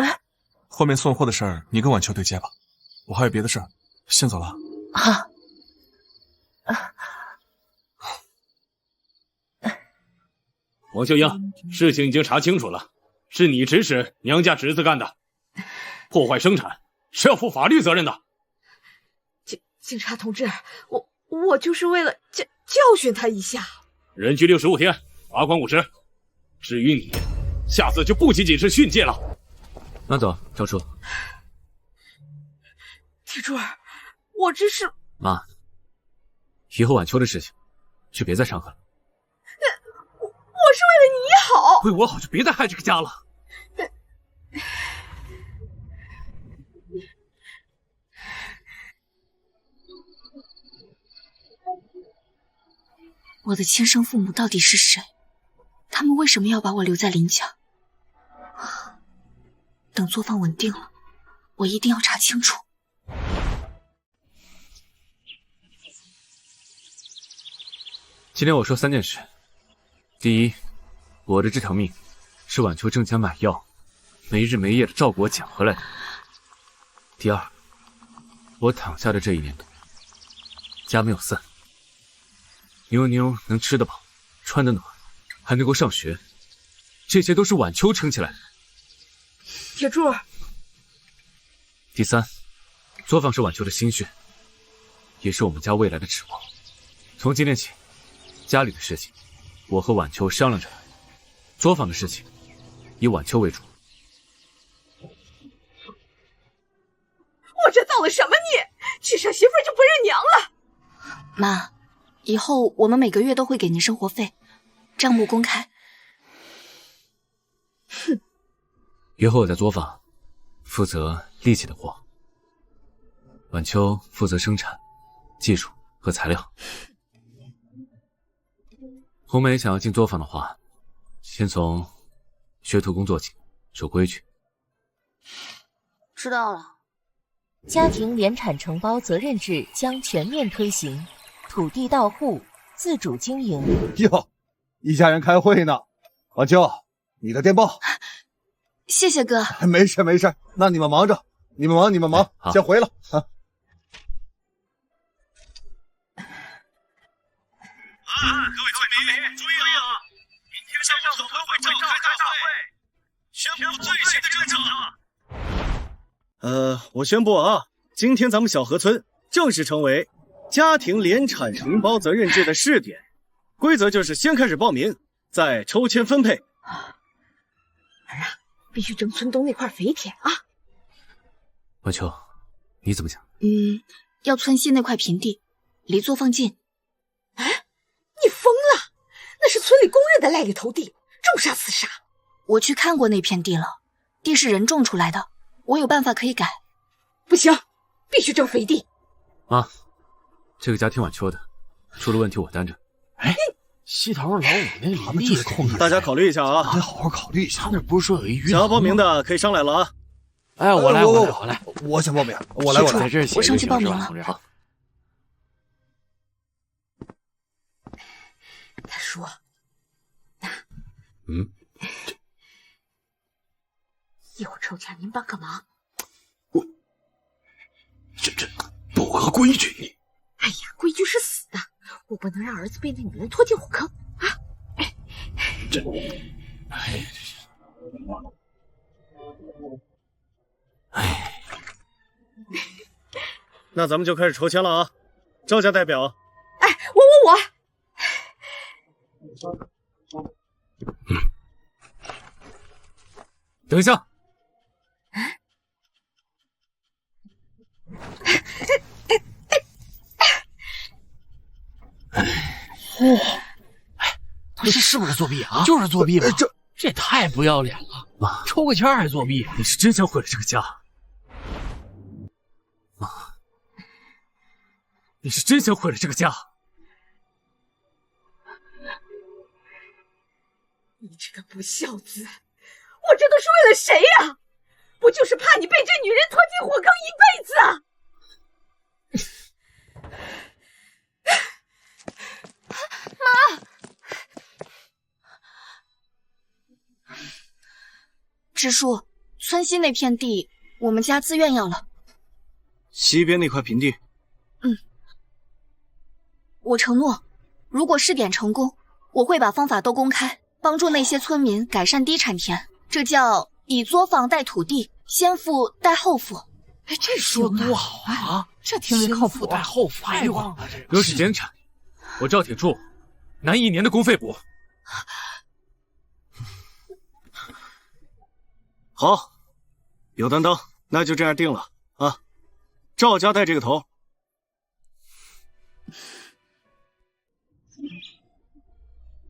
Speaker 11: 后面送货的事儿你跟晚秋对接吧，我还有别的事儿，先走了。
Speaker 10: 好。
Speaker 4: 王秀英，事情已经查清楚了，是你指使娘家侄子干的，破坏生产是要负法律责任的。
Speaker 5: 警察同志，我就是为了教训他一下。
Speaker 4: 人拘65天，罚款50。至于你，下次就不仅仅是训诫了。
Speaker 13: 那走，赵叔。
Speaker 5: 铁柱儿，我这是……
Speaker 13: 妈，以后晚秋的事情，就别再掺和了。
Speaker 5: 我是为了你好，
Speaker 13: 为我好就别再害这个家了。
Speaker 2: 我的亲生父母到底是谁？他们为什么要把我留在林家？等作坊稳定了，我一定要查清楚。
Speaker 13: 今天我说3件事：第一，我的这条命是晚秋挣钱买药，没日没夜的照顾我捡回来的；第二，我躺下的这1年多，家没有散，妞妞能吃得饱，穿得暖，还能够上学，这些都是晚秋撑起来的。
Speaker 5: 铁柱。
Speaker 13: 第三，作坊是晚秋的心血，也是我们家未来的指望。从今天起，家里的事情我和晚秋商量着来，作坊的事情以晚秋为主。
Speaker 5: 我这造了什么孽？娶上媳妇就不认娘了？
Speaker 2: 妈，以后我们每个月都会给您生活费，账目公开。
Speaker 5: 哼。
Speaker 13: 以后我在作坊负责力气的活，晚秋负责生产、技术和材料。红梅想要进作坊的话，先从学徒工做起，守规矩。
Speaker 3: 知道了。
Speaker 10: 家庭联产承包责任制将全面推行，土地到户，自主经营。
Speaker 7: 哟，一家人开会呢。晚秋，你的电报。
Speaker 2: 谢谢哥。
Speaker 7: 没事没事，那你们忙着，你们忙，先回了啊。
Speaker 12: 各位村民注意了，明天上午村委会召开大会，宣布最新的政策。
Speaker 9: 我宣布啊，今天咱们小河村正式成为家庭联产承包责任制的试点。规则就是先开始报名，再抽签分配。
Speaker 5: 儿啊，必须争村东那块肥田啊！
Speaker 13: 晚秋，你怎么想？
Speaker 2: 要村西那块平地，离作坊近。
Speaker 5: 你疯了？那是村里公认的赖里头地，种啥死啥。
Speaker 2: 我去看过那片地了，地是人种出来的，我有办法可以改。
Speaker 5: 不行，必须争肥地。
Speaker 13: 妈，这个家听晚秋的，出了问题我担着。
Speaker 1: 西头老五那里面这控制，
Speaker 9: 大家考虑一下啊，
Speaker 7: 得好好考虑一下。
Speaker 1: 他那不是说有一鱼？
Speaker 9: 想要报名的可以上来了啊！
Speaker 1: 哎，我来，
Speaker 7: 我想报名，我来，
Speaker 1: 在这写，
Speaker 2: 我上去报名了。
Speaker 1: 好，
Speaker 5: 大叔，一会儿抽签您帮个忙。
Speaker 7: 这不合规矩你。
Speaker 5: 哎呀，规矩是死的，我不能让儿子被那女人拖进火坑啊！
Speaker 9: 那咱们就开始抽签了啊！赵家代表，
Speaker 5: 哎，我，
Speaker 13: 等一下。
Speaker 1: 他是不是作弊啊？就是作弊吧？这也太不要脸了！
Speaker 13: 妈，
Speaker 1: 抽个签还作弊？
Speaker 13: 你是真想毁了这个家？妈，你是真想毁了这个家？
Speaker 5: 你这个不孝子，我这都是为了谁呀？不就是怕你被这女人拖进火坑一辈子啊？
Speaker 2: 妈，支书，村西那片地，我们家自愿要了。
Speaker 9: 西边那块平地。
Speaker 2: 我承诺，如果试点成功，我会把方法都公开，帮助那些村民改善低产田。这叫以作坊代土地，先富带后富。
Speaker 1: 哎，这说多好啊！
Speaker 8: 这听着靠谱。
Speaker 1: 带后富，太棒了！
Speaker 13: 若是减产，我赵铁柱拿1年的公费补。
Speaker 9: 好，有担当，那就这样定了啊！赵家带这个头。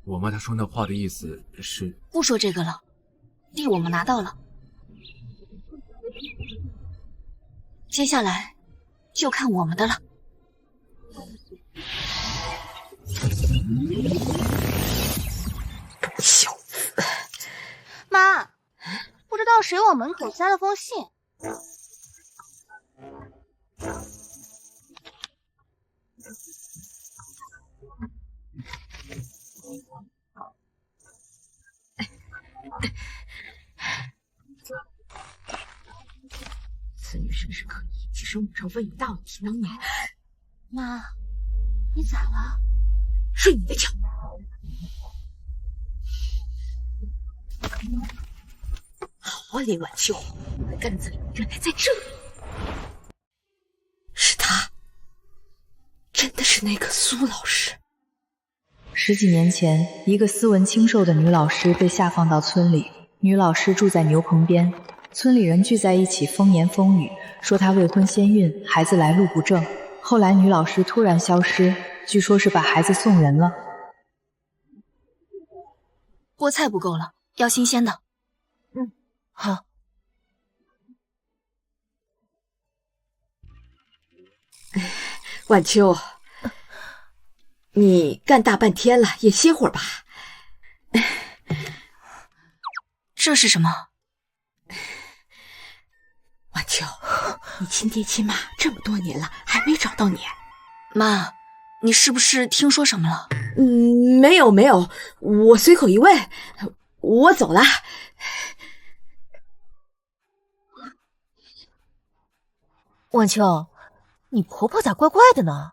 Speaker 13: 我妈她说那话的意思是……
Speaker 2: 不说这个了，地我们拿到了，接下来就看我们的了。
Speaker 5: 小子，
Speaker 3: 妈，不知道谁往门口塞了封信。
Speaker 5: 此女甚是可疑，其实母朝问一大问题能免。
Speaker 3: 妈，你咋了？
Speaker 5: 睡你的觉。好啊，林晚秋，根子里原来在这里。是他，真的是那个苏老师。
Speaker 14: 10几年前，一个斯文清瘦的女老师被下放到村里。女老师住在牛棚边，村里人聚在一起风言风语，说她未婚先孕，孩子来路不正。后来女老师突然消失，据说是把孩子送人了。
Speaker 2: 菠菜不够了，要新鲜的。
Speaker 10: 好。
Speaker 5: 晚秋，你干大半天了，也歇会儿吧。
Speaker 2: 这是什么？
Speaker 5: 晚秋，你亲爹亲妈这么多年了，还没找到你。
Speaker 2: 妈，你是不是听说什么了？
Speaker 5: 没有，我随口一问，我走了。
Speaker 10: 晚秋，你婆婆咋怪怪的呢？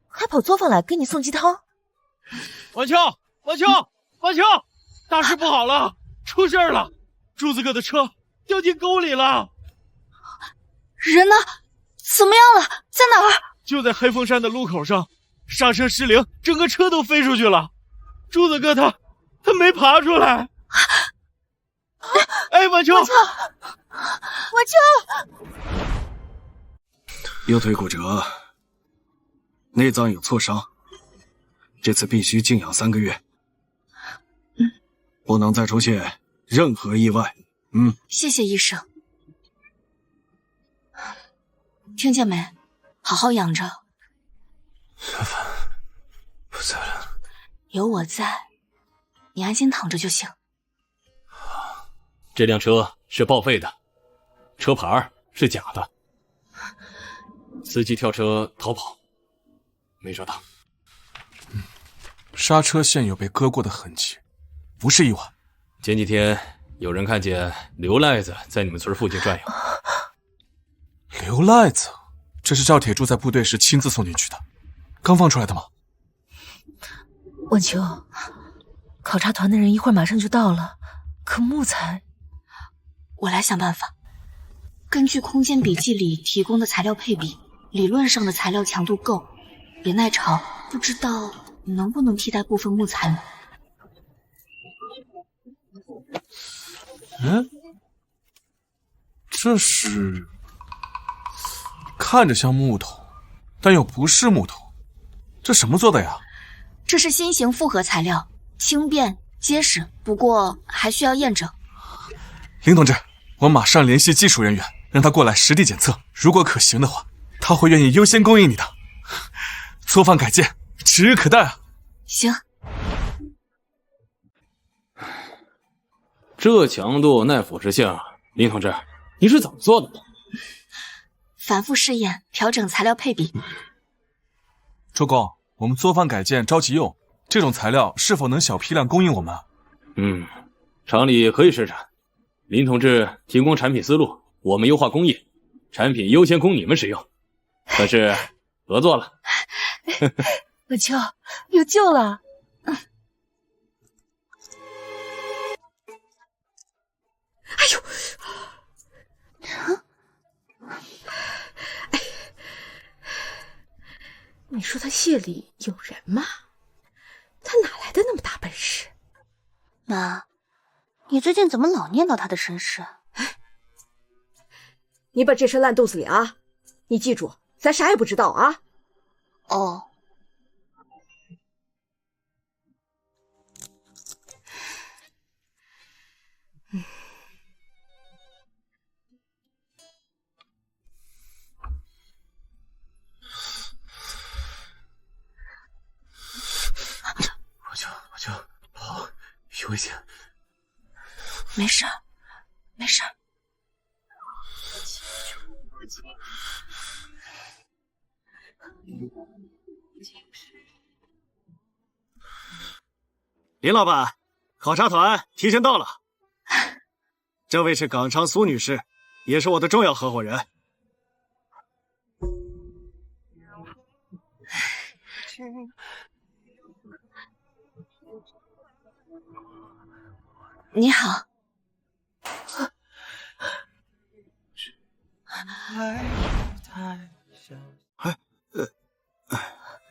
Speaker 10: 还跑作坊来给你送鸡汤？
Speaker 1: 晚秋，大事不好了，出事了！柱子哥的车掉进沟里了。
Speaker 2: 人呢？怎么样了？在哪儿？
Speaker 1: 就在黑风山的路口上，刹车失灵，整个车都飞出去了。柱子哥他没爬出来。哎，晚秋，
Speaker 9: 右腿骨折，内脏有挫伤，这次必须静养3个月，不能再出现任何意外。
Speaker 2: 谢谢医生，听见没？好好养着。
Speaker 11: 小凡不在了。
Speaker 2: 有我在，你安心躺着就行。
Speaker 4: 这辆车是报废的，车牌是假的，司机跳车逃跑，没抓到。
Speaker 11: 刹车线有被割过的痕迹，不是意外。
Speaker 4: 前几天有人看见刘赖子在你们村附近转悠。
Speaker 11: 刘赖子，这是赵铁柱在部队时亲自送进去的，刚放出来的吗？
Speaker 10: 晚秋，考察团的人一会儿马上就到了，可木材，
Speaker 2: 我来想办法。根据空间笔记里提供的材料配比，理论上的材料强度够，也耐潮，不知道能不能替代部分木材呢？
Speaker 11: 这是看着像木头，但又不是木头，这什么做的呀？
Speaker 2: 这是新型复合材料，轻便结实，不过还需要验证。
Speaker 11: 林同志，我马上联系技术人员，让他过来实地检测，如果可行的话，他会愿意优先供应你的。作坊改建指日可待啊！
Speaker 2: 行。
Speaker 4: 这强度耐腐蚀性，林同志，你是怎么做的？
Speaker 2: 反复试验，调整材料配比。
Speaker 11: 周公，我们作坊改建着急用，这种材料是否能小批量供应我们？
Speaker 4: 厂里可以生产。林同志提供产品思路，我们优化工艺，产品优先供你们使用，算是合作了。
Speaker 10: 晚秋，有救了！
Speaker 5: 哎呦！你说他谢里有人吗？他哪来的那么大本事？
Speaker 3: 妈，你最近怎么老念叨他的身世？
Speaker 5: 你把这事烂肚子里啊！你记住，咱啥也不知道啊！
Speaker 3: 哦。
Speaker 13: 我就跑，有危险。
Speaker 2: 没事，没事。
Speaker 9: 林老板，考察团提前到了。这位是港昌苏女士，也是我的重要合伙人。
Speaker 2: 你好。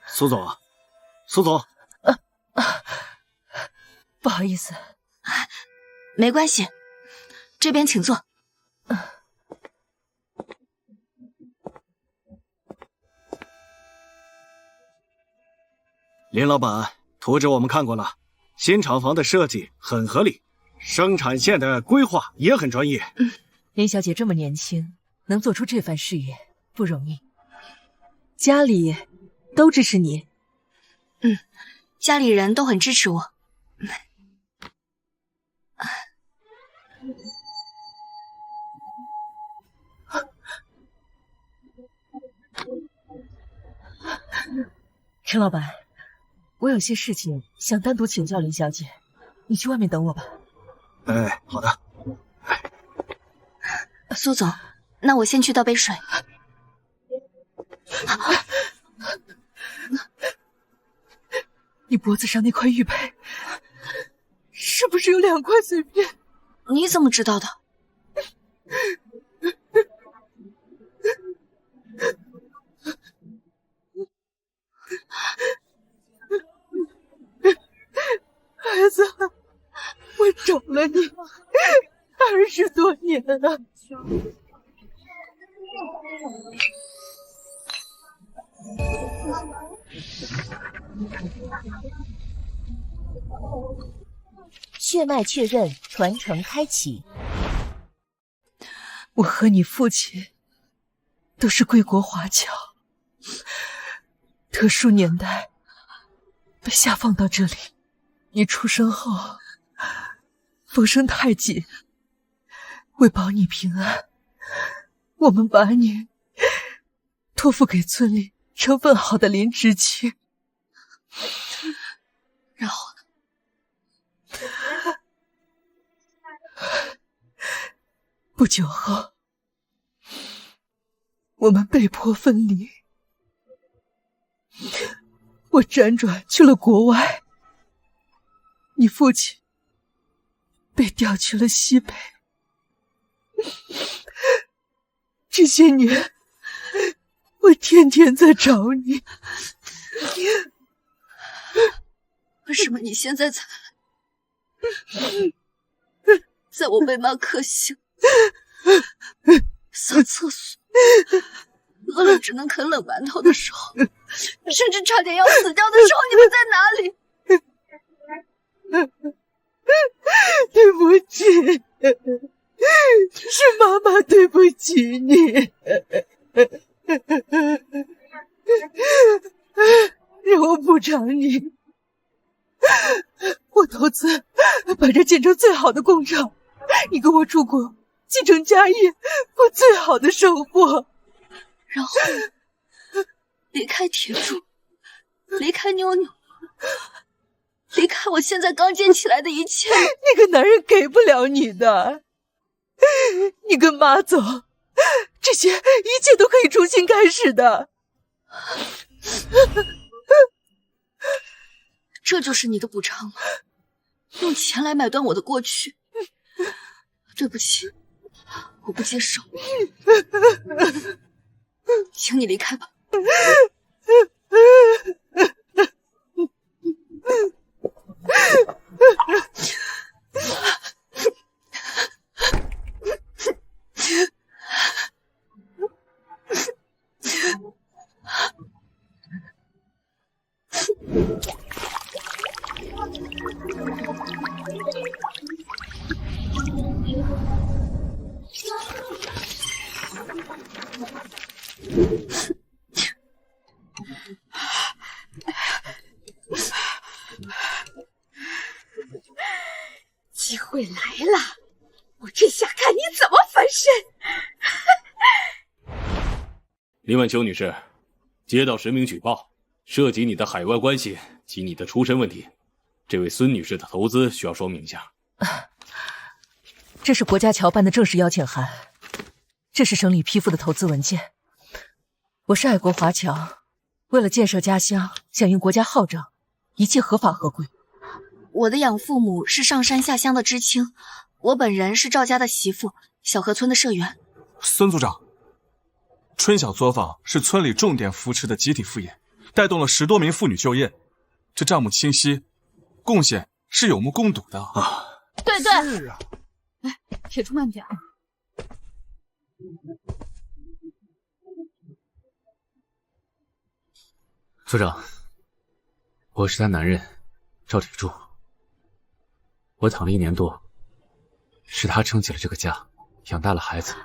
Speaker 9: 苏总，苏总，
Speaker 10: 不好意思，
Speaker 2: 没关系，这边请坐。
Speaker 9: 林老板，图纸我们看过了，新厂房的设计很合理，生产线的规划也很专业。
Speaker 10: 林小姐这么年轻，能做出这番事业不容易，家里都支持你。
Speaker 2: 家里人都很支持我。
Speaker 10: 陈老板，我有些事情想单独请教林小姐，你去外面等我吧。
Speaker 9: 哎，好的。
Speaker 2: 苏总，那我先去倒杯水。
Speaker 10: 你脖子上那块玉佩，是不是有2块碎片？
Speaker 2: 你怎么知道的？
Speaker 5: 孩子，我找了你20多年了。
Speaker 10: 血脉确认，传承开启。我和你父亲都是归国华侨，特殊年代
Speaker 5: 被下放到这里。你出生后，风声太紧，为保你平安，我们把你托付给村里成分好的林知青。
Speaker 2: 然后呢？
Speaker 5: 不久后，我们被迫分离，我辗转去了国外，你父亲被调去了西北。这些年，我天天在找你。
Speaker 2: 为什么你现在才在我被骂克星、扫厕所、饿了只能啃冷馒头的时候，甚至差点要死掉的时候，你们在哪里？
Speaker 5: 对不起，是妈妈对不起你。让我补偿你，我投资把这建成最好的工厂，你跟我出国继承家业，过最好的生活。
Speaker 2: 然后离开铁柱，离开妞妞，离开我现在刚建起来的一切。
Speaker 5: 那个男人给不了你的，你跟妈走，这些一切都可以重新开始的。
Speaker 2: 这就是你的补偿吗？用钱来买断我的过去？对不起，我不接受，请你离开吧。
Speaker 5: 机会来了，我这下看你怎么翻身！
Speaker 4: 林晚秋女士，接到实名举报，涉及你的海外关系及你的出身问题，这位孙女士的投资需要说明一下。
Speaker 10: 这是国家侨办的正式邀请函，这是省里批复的投资文件。我是爱国华侨，为了建设家乡，响应国家号召，一切合法合规。
Speaker 2: 我的养父母是上山下乡的知青，我本人是赵家的媳妇，小河村的社员。
Speaker 11: 孙组长，春晓作坊是村里重点扶持的集体副业，带动了10多名妇女就业，这账目清晰，贡献是有目共睹的啊！
Speaker 8: 对对，是啊。哎，铁柱慢点啊！
Speaker 13: 组长，我是他男人赵铁柱，我躺了1年多，是他撑起了这个家，养大了孩子，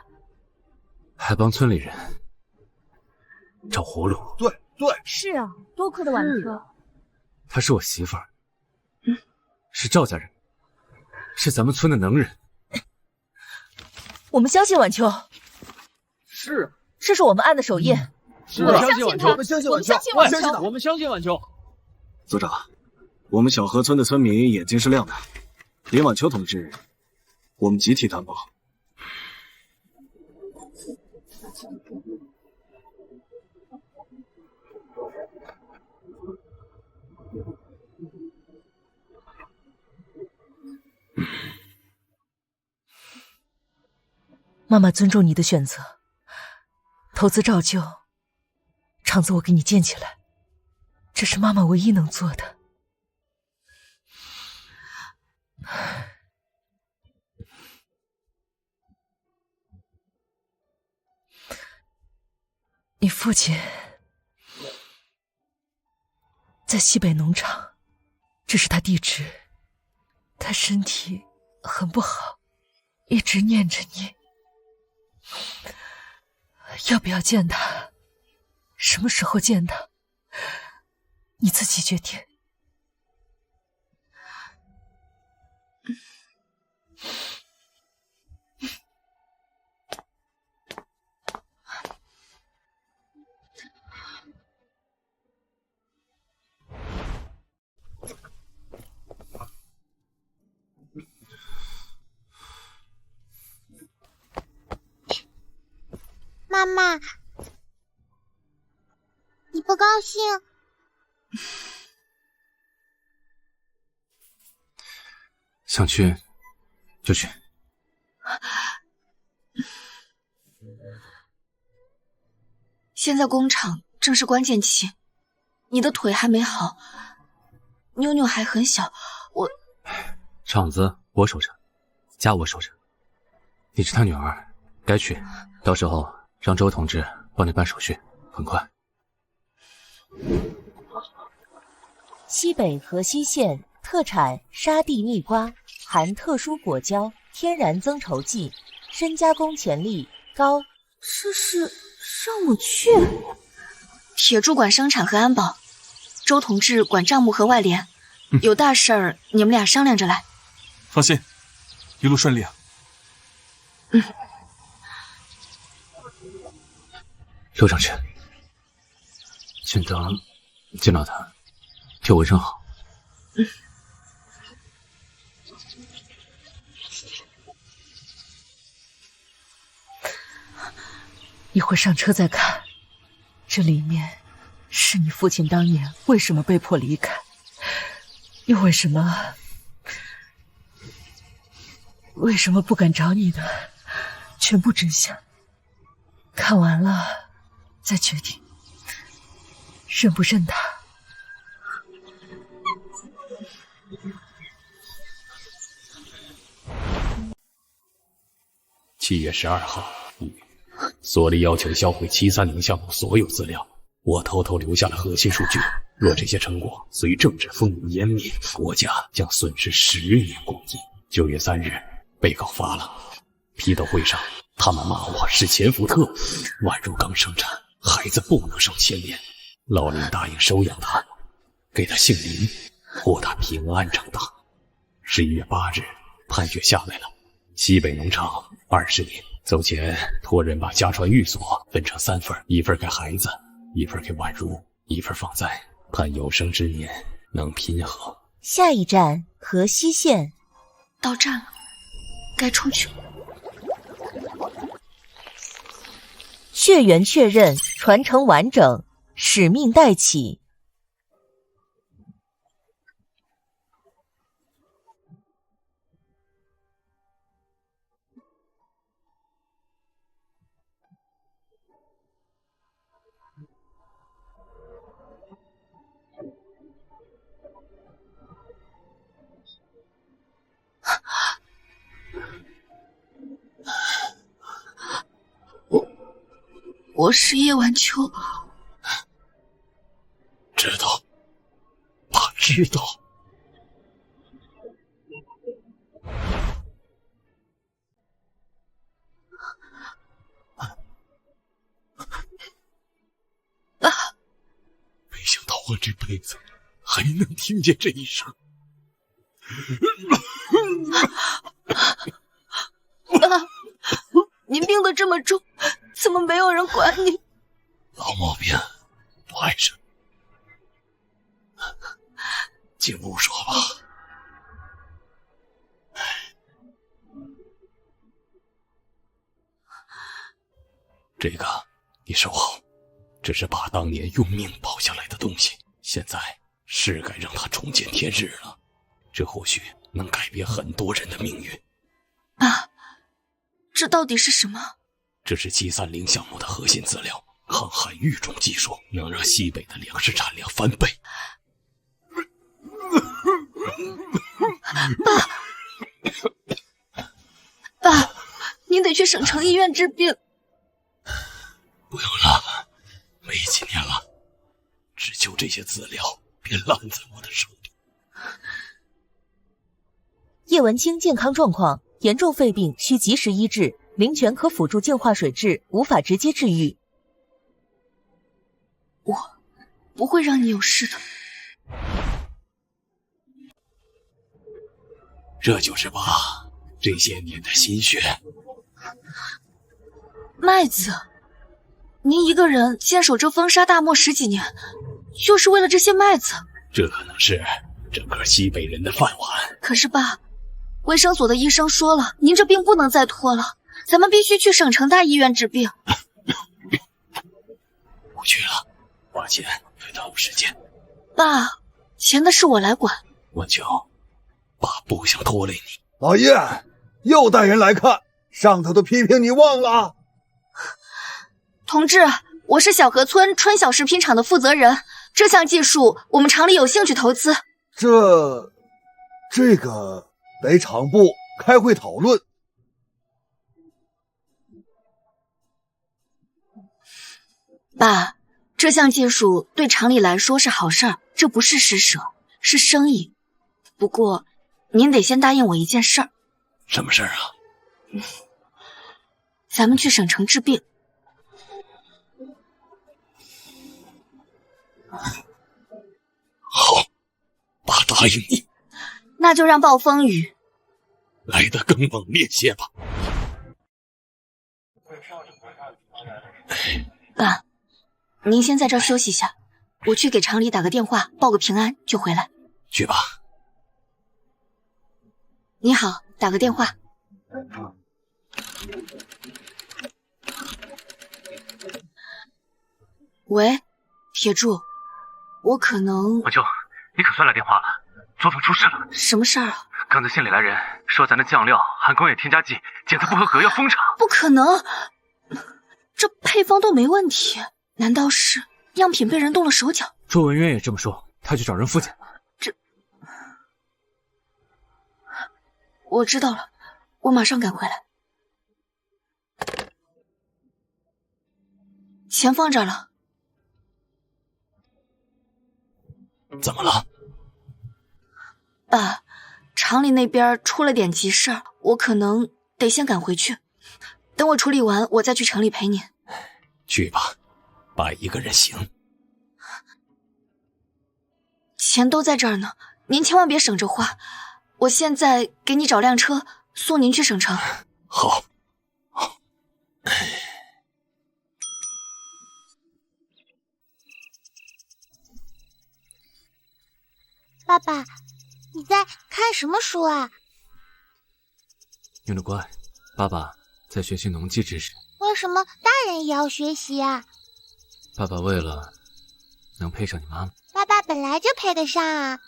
Speaker 13: 还帮村里人找活路。
Speaker 7: 对对，
Speaker 8: 是啊，多亏了晚秋。
Speaker 13: 她是我媳妇儿，是赵家人，是咱们村的能人。
Speaker 10: 我们相信晚秋。
Speaker 1: 是，
Speaker 10: 这是我们案的首页。
Speaker 1: 是的，
Speaker 7: 我们相信晚秋，我们相信晚秋，
Speaker 1: 我们相信晚秋。
Speaker 9: 组长，我们小河村的村民眼睛是亮的，林晚秋同志，我们集体担保。
Speaker 10: 妈妈尊重你的选择，投资照旧，厂子我给你建起来，这是妈妈唯一能做的。你父亲在西北农场，这是他地址，他身体很不好，一直念着你。要不要见他？什么时候见他？你自己决定。
Speaker 3: 妈妈，你不高兴？
Speaker 13: 想去就去。
Speaker 2: 现在工厂正是关键期，你的腿还没好，妞妞还很小，
Speaker 13: 厂子我守着，家我守着。你是他女儿，该去，到时候让周同志帮你办手续，很快。
Speaker 10: 西北河西县特产沙地蜜瓜，含特殊果胶，天然增稠剂，深加工潜力高。
Speaker 2: 这是让我去？铁柱管生产和安保，周同志管账目和外联，有大事儿你们俩商量着来。
Speaker 11: 放心，一路顺利啊。
Speaker 13: 周长志，请等见到他，替我问声好。
Speaker 10: 一会儿上车再看，这里面是你父亲当年为什么被迫离开，又为什么不敢找你的全部真相。看完了再决定认不认他。
Speaker 4: 7月12号，所里要求销毁730项目所有资料，我偷偷留下了核心数据。若这些成果随政治风雨湮灭，国家将损失10年公益。9月3日，被告发了。批斗会上，他们骂我是潜伏特务，宛如刚生产，孩子不能受牵连。老林答应收养他，给他姓林，护他平安长大。11月8日，判决下来了。西北农场20年，走前托人把家传寓所分成3份，一份给孩子，一份给宛如，一份放在盼有生之年能拼合。
Speaker 10: 下一站河西县，
Speaker 2: 到站了，该出去了。
Speaker 10: 血缘确认，传承完整，使命待起。
Speaker 2: 我是叶晚秋。
Speaker 4: 知道，他知道。
Speaker 2: 爸，
Speaker 4: 没想到我这辈子还能听见这一声。
Speaker 2: 爸，您病得这么重，怎么没有人管你？
Speaker 4: 老毛病，不碍事。进屋说吧。这个你收好，这是爸当年用命保下来的东西，现在是该让它重见天日了。这或许能改变很多人的命运。
Speaker 2: 爸，这到底是什么？
Speaker 4: 这是730项目的核心资料，航海育种技术能让西北的粮食产量翻倍。
Speaker 2: 爸，您得去省城医院治病。
Speaker 4: 不用了，没几年了，只求这些资料别烂在我的手里。
Speaker 10: 叶文清健康状况严重肺病，需及时医治。灵泉可辅助净化水质，无法直接治愈。
Speaker 2: 我不会让你有事的。
Speaker 4: 这就是爸这些年的心血。
Speaker 2: 麦子，您一个人坚守这风沙大漠10几年，就是为了这些麦子？
Speaker 4: 这可能是整个西北人的饭碗。
Speaker 2: 可是爸，卫生所的医生说了，您这病不能再拖了。咱们必须去省城大医院治病。
Speaker 4: 不去了，花钱会耽误时间。
Speaker 2: 爸，钱的事我来管。
Speaker 4: 晚秋，爸不想拖累你。
Speaker 7: 老爷，又带人来看，上头的批评你忘了？
Speaker 2: 同志，我是小河村春晓食品厂的负责人，这项技术我们厂里有兴趣投资。
Speaker 7: 这个得厂部开会讨论。
Speaker 2: 爸，这项技术对厂里来说是好事儿，这不是施舍，是生意。不过，您得先答应我一件事儿。
Speaker 4: 什么事儿啊？
Speaker 2: 咱们去省城治病。
Speaker 4: 好，爸答应你。
Speaker 2: 那就让暴风雨
Speaker 4: 来得更猛烈些吧。
Speaker 2: 爸，您先在这儿休息一下，我去给厂里打个电话报个平安就回来。
Speaker 4: 去吧。
Speaker 2: 你好，打个电话。喂，铁柱，我可能……
Speaker 13: 晚秋，你可算来电话了，作坊出事了。
Speaker 2: 什么事儿啊？
Speaker 13: 刚才县里来人说咱的酱料含工业添加剂，检测不合格，要封厂。
Speaker 2: 不可能，这配方都没问题，难道是样品被人动了手脚？
Speaker 13: 周文渊也这么说，他去找人复检了。
Speaker 2: 我知道了，我马上赶回来。钱放这儿了。
Speaker 4: 怎么了？
Speaker 2: 爸，厂里那边出了点急事儿，我可能得先赶回去。等我处理完，我再去城里陪您。
Speaker 4: 去吧，爸一个人行。
Speaker 2: 钱都在这儿呢，您千万别省着花。我现在给你找辆车送您去省城。
Speaker 4: 好。
Speaker 3: 爸爸，你在看什么书啊？
Speaker 13: 妞妞乖，爸爸在学习农技知识。
Speaker 3: 为什么大人也要学习啊？
Speaker 13: 爸爸为了能配上你妈妈。
Speaker 3: 爸爸本来就配得上啊。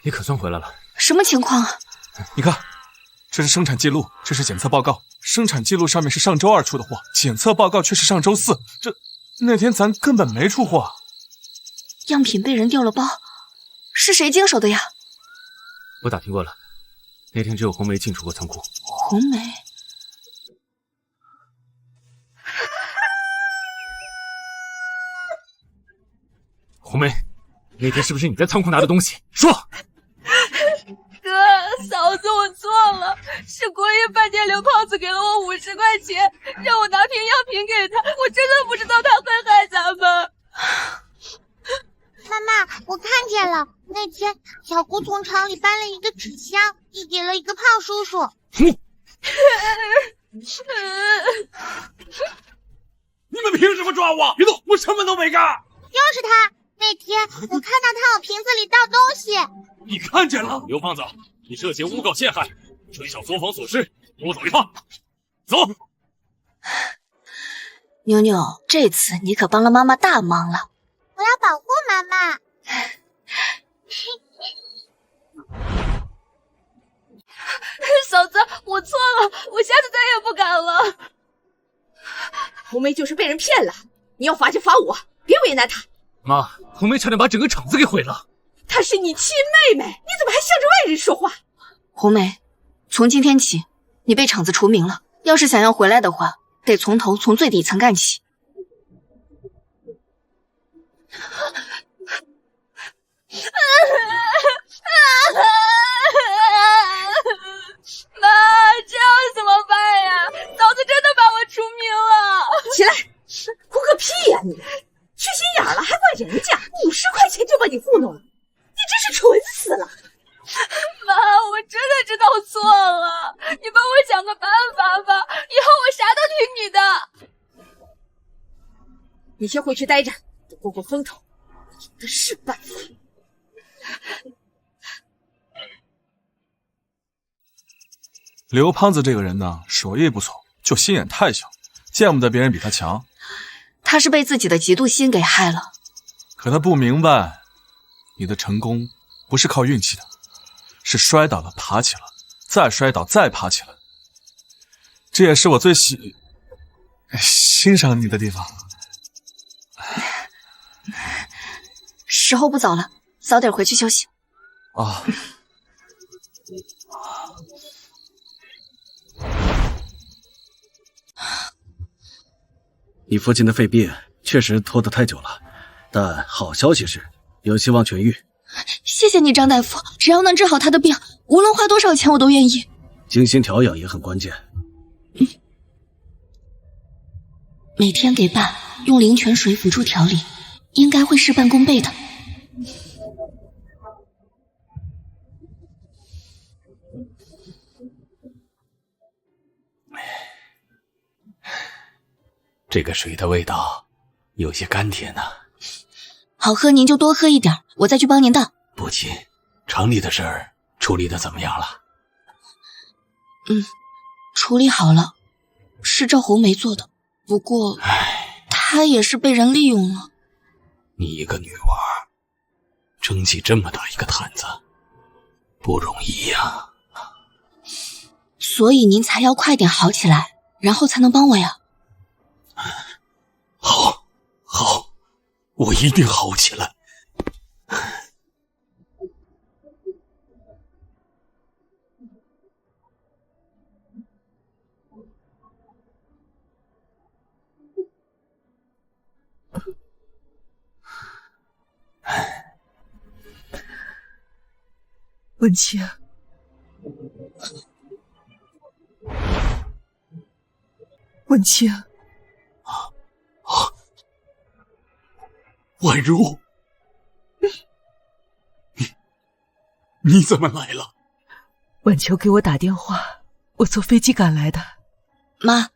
Speaker 13: 你可算回来了。
Speaker 2: 什么情况啊？
Speaker 11: 你看，这是生产记录，这是检测报告。生产记录上面是上周2出的货，检测报告却是上周4。那天咱根本没出货。
Speaker 2: 样品被人调了包，是谁经手的呀？
Speaker 13: 我打听过了，那天只有红梅进出过仓库。
Speaker 2: 红梅。
Speaker 13: 红梅，那天是不是你在仓库拿的东西？说。
Speaker 5: 哥，嫂子，我错了，是国营饭店刘胖子给了我50块钱，让我拿瓶样品给他，我真的不知道他会害咱们。
Speaker 3: 妈妈，我看见了，那天小姑从厂里搬了一个纸箱，递给了一个胖叔叔。
Speaker 4: 你们凭什么抓我？别动，我什么都没干。
Speaker 3: 就是他，那天我看到他往瓶子里倒东西。
Speaker 4: 你看见了？刘胖子，你涉嫌诬告陷害，追缴作坊所失，跟我走一趟。走。
Speaker 2: 妞妞，这次你可帮了妈妈大忙了。
Speaker 3: 我要保护妈妈。
Speaker 5: 嫂子，我错了，我下次再也不敢了。红梅就是被人骗了，你要罚就罚我，别为难她。
Speaker 13: 妈，红梅差点把整个厂子给毁了。
Speaker 5: 她是你亲妹妹，你怎么还向着外人说话？
Speaker 2: 红梅，从今天起，你被厂子除名了。要是想要回来的话，得从头从最底层干起。
Speaker 5: 妈，这样怎么办呀？嫂子真的把我除名了。起来，哭个屁呀你！缺心眼了还怪人家，50块钱就把你糊弄了，你真是蠢死了。妈，我真的知道错了，你帮我想个办法吧，以后我啥都听你的。你先回去待着，等过过风头，有的是办法。
Speaker 11: 刘胖子这个人呢，手艺不错，就心眼太小，见不得别人比他强。
Speaker 2: 他是被自己的嫉妒心给害了。
Speaker 11: 可他不明白，你的成功不是靠运气的，是摔倒了爬起来，再摔倒再爬起来。这也是我最欣赏你的地方。
Speaker 2: 时候不早了，早点回去休息。
Speaker 11: 啊。
Speaker 9: 你父亲的肺病确实拖得太久了，但好消息是有希望痊愈。
Speaker 2: 谢谢你，张大夫，只要能治好他的病，无论花多少钱我都愿意。
Speaker 9: 精心调养也很关键。
Speaker 2: 每天给爸用灵泉水辅助调理，应该会事半功倍的。
Speaker 15: 这个水的味道有些甘甜呐。
Speaker 2: 好喝您就多喝一点，我再去帮您倒。
Speaker 15: 不急，厂里的事儿处理的怎么样了？
Speaker 2: 处理好了，是赵红梅做的，不过她也是被人利用了。
Speaker 15: 你一个女娃，撑起这么大一个摊子，不容易呀。
Speaker 2: 所以您才要快点好起来，然后才能帮我呀。
Speaker 15: 好，我一定好起来。
Speaker 5: 文清，文清，
Speaker 15: 婉如，你怎么来了？
Speaker 5: 婉秋给我打电话，我坐飞机赶来的。
Speaker 2: 妈，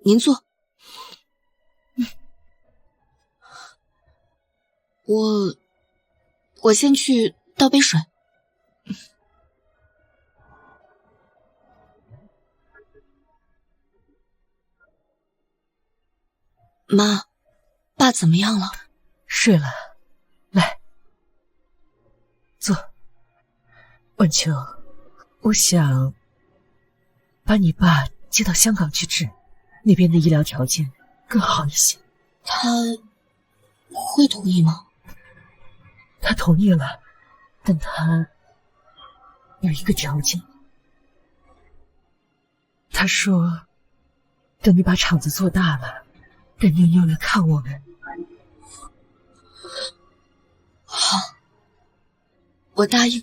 Speaker 2: 您坐。我先去倒杯水。妈，爸怎么样了？
Speaker 5: 睡了，来，坐。婉秋，我想把你爸接到香港去治，那边的医疗条件更好一些。
Speaker 2: 他会同意吗？
Speaker 5: 他同意了，但他有一个条件。他说，等你把厂子做大了，带妞妞来看我们。
Speaker 2: 好，我答应。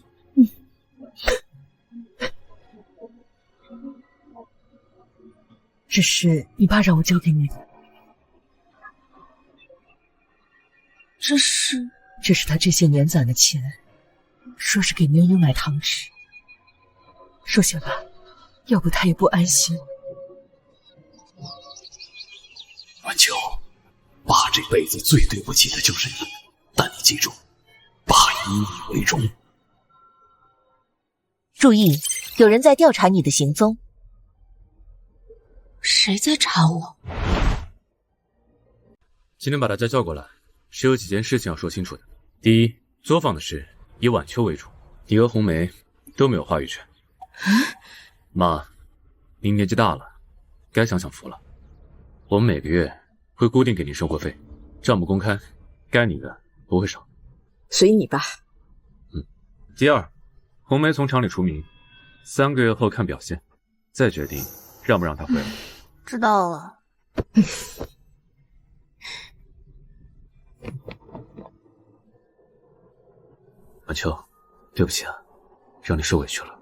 Speaker 5: 这是你爸让我交给你的。这是他这些年攒的钱，说是给妞妞买糖吃。收下吧，要不他也不安心。
Speaker 15: 婉秋，爸这辈子最对不起的就是你，但你记住，爸以你为荣。
Speaker 10: 注意，有人在调查你的行踪。
Speaker 2: 谁在查我？
Speaker 13: 今天把大家叫过来，是有几件事情要说清楚的。第一，作坊的事以晚秋为主，你和红梅都没有话语权。妈，您年纪大了，该享享福了。我们每个月会固定给您生活费，账目公开，该你的不会少。
Speaker 5: 随你吧。
Speaker 13: 第二，红梅从厂里除名，3个月后看表现，再决定让不让她回来。
Speaker 10: 知道了。
Speaker 13: 婉秋，对不起啊，让你受委屈了。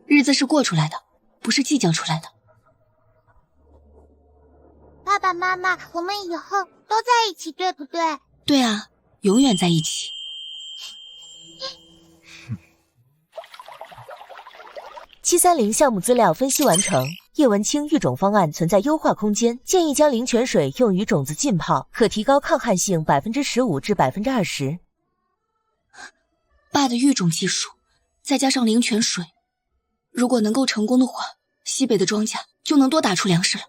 Speaker 2: 日子是过出来的，不是计较出来的。
Speaker 3: 爸爸妈妈，我们以后都在一起，对不对？
Speaker 2: 对啊，永远在一起。
Speaker 10: 730项目资料分析完成。叶文清育种方案存在优化空间，建议将灵泉水用于种子浸泡，可提高抗旱性15%至20%。
Speaker 2: 爸的育种技术，再加上灵泉水，如果能够成功的话，西北的庄稼就能多打出粮食了。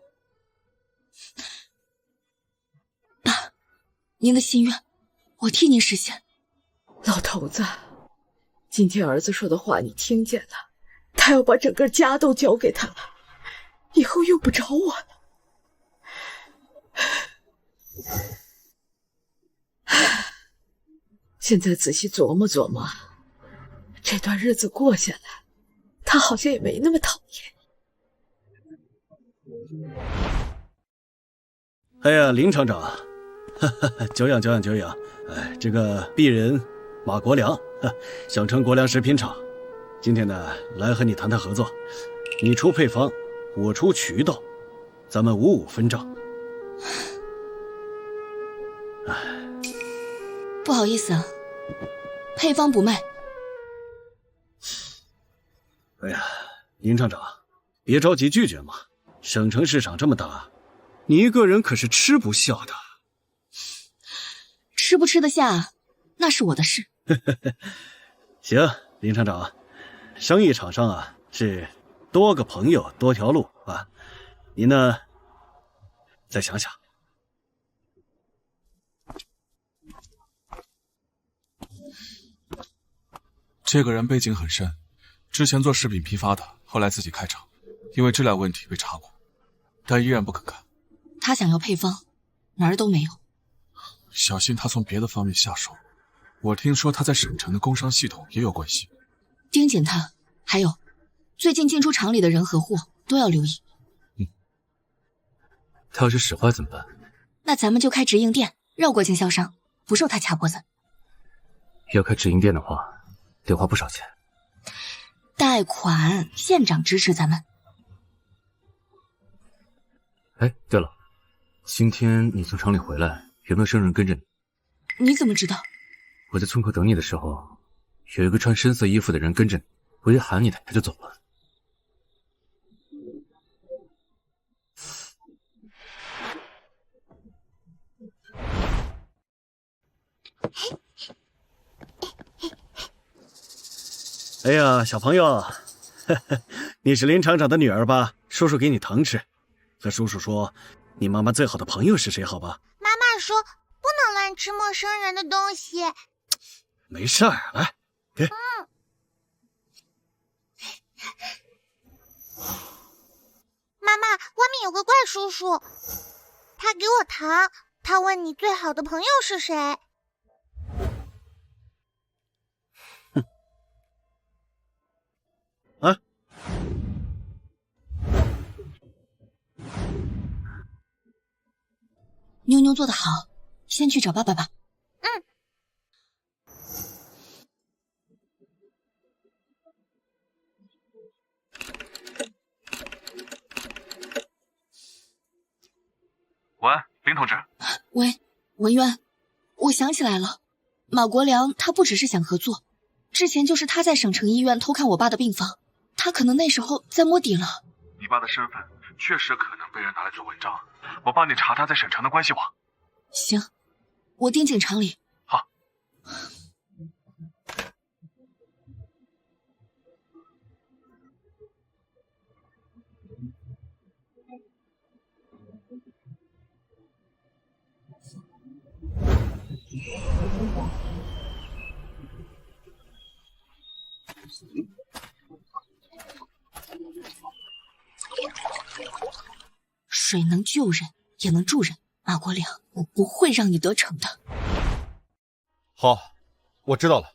Speaker 2: 爸，您的心愿，我替您实现。
Speaker 5: 老头子，今天儿子说的话你听见了，他要把整个家都交给他了，以后用不着我了。现在仔细琢磨琢磨，这段日子过下来，他好像也没那么讨厌。
Speaker 9: 哎呀，林厂长，久仰久仰久仰！哎，这个鄙人马国良，小城国良食品厂，今天呢来和你谈谈合作，你出配方，我出渠道，咱们5-5分账。
Speaker 2: 不好意思啊，配方不卖。
Speaker 9: 哎呀，林厂长，别着急拒绝嘛。省城市场这么大，你一个人可是吃不下的。
Speaker 2: 吃不吃得下，那是我的事。
Speaker 9: 行，林厂长，生意场上啊是多个朋友多条路啊，您呢再想想。
Speaker 11: 这个人背景很深，之前做食品批发的，后来自己开厂，因为质量问题被查过，但依然不肯干。
Speaker 2: 他想要配方，哪儿都没有。
Speaker 11: 小心他从别的方面下手。我听说他在省城的工商系统也有关系。
Speaker 2: 盯紧他，还有，最近进出厂里的人和货都要留意。
Speaker 13: 他要是使坏怎么办？
Speaker 2: 那咱们就开直营店，绕过经销商，不受他掐脖子。
Speaker 13: 要开直营店的话，得花不少钱。
Speaker 2: 贷款，县长支持咱们。
Speaker 13: 哎，对了，今天你从厂里回来，有没有生人跟着你？
Speaker 2: 你怎么知道？
Speaker 13: 我在村口等你的时候，有一个穿深色衣服的人跟着你，我一喊你，他就走了。
Speaker 9: 哎呀，小朋友，你是林厂长的女儿吧？叔叔给你糖吃。和叔叔说，你妈妈最好的朋友是谁？好吧？
Speaker 3: 妈妈说不能乱吃陌生人的东西。
Speaker 9: 没事儿，来，给。
Speaker 3: 妈妈，外面有个怪叔叔，他给我糖，他问你最好的朋友是谁？
Speaker 9: 啊！
Speaker 2: 妞妞做得好，先去找爸爸吧。
Speaker 11: 喂，林同志。
Speaker 2: 喂，文渊，我想起来了，马国良他不只是想合作，之前就是他在省城医院偷看我爸的病房，他可能那时候在摸底了。
Speaker 11: 你爸的身份确实可能被人拿来做文章，我帮你查他在省城的关系网。
Speaker 2: 行，我盯紧厂里。
Speaker 11: 好。
Speaker 2: 水能救人，也能助人。马国良，我不会让你得逞的。
Speaker 7: 好，我知道了。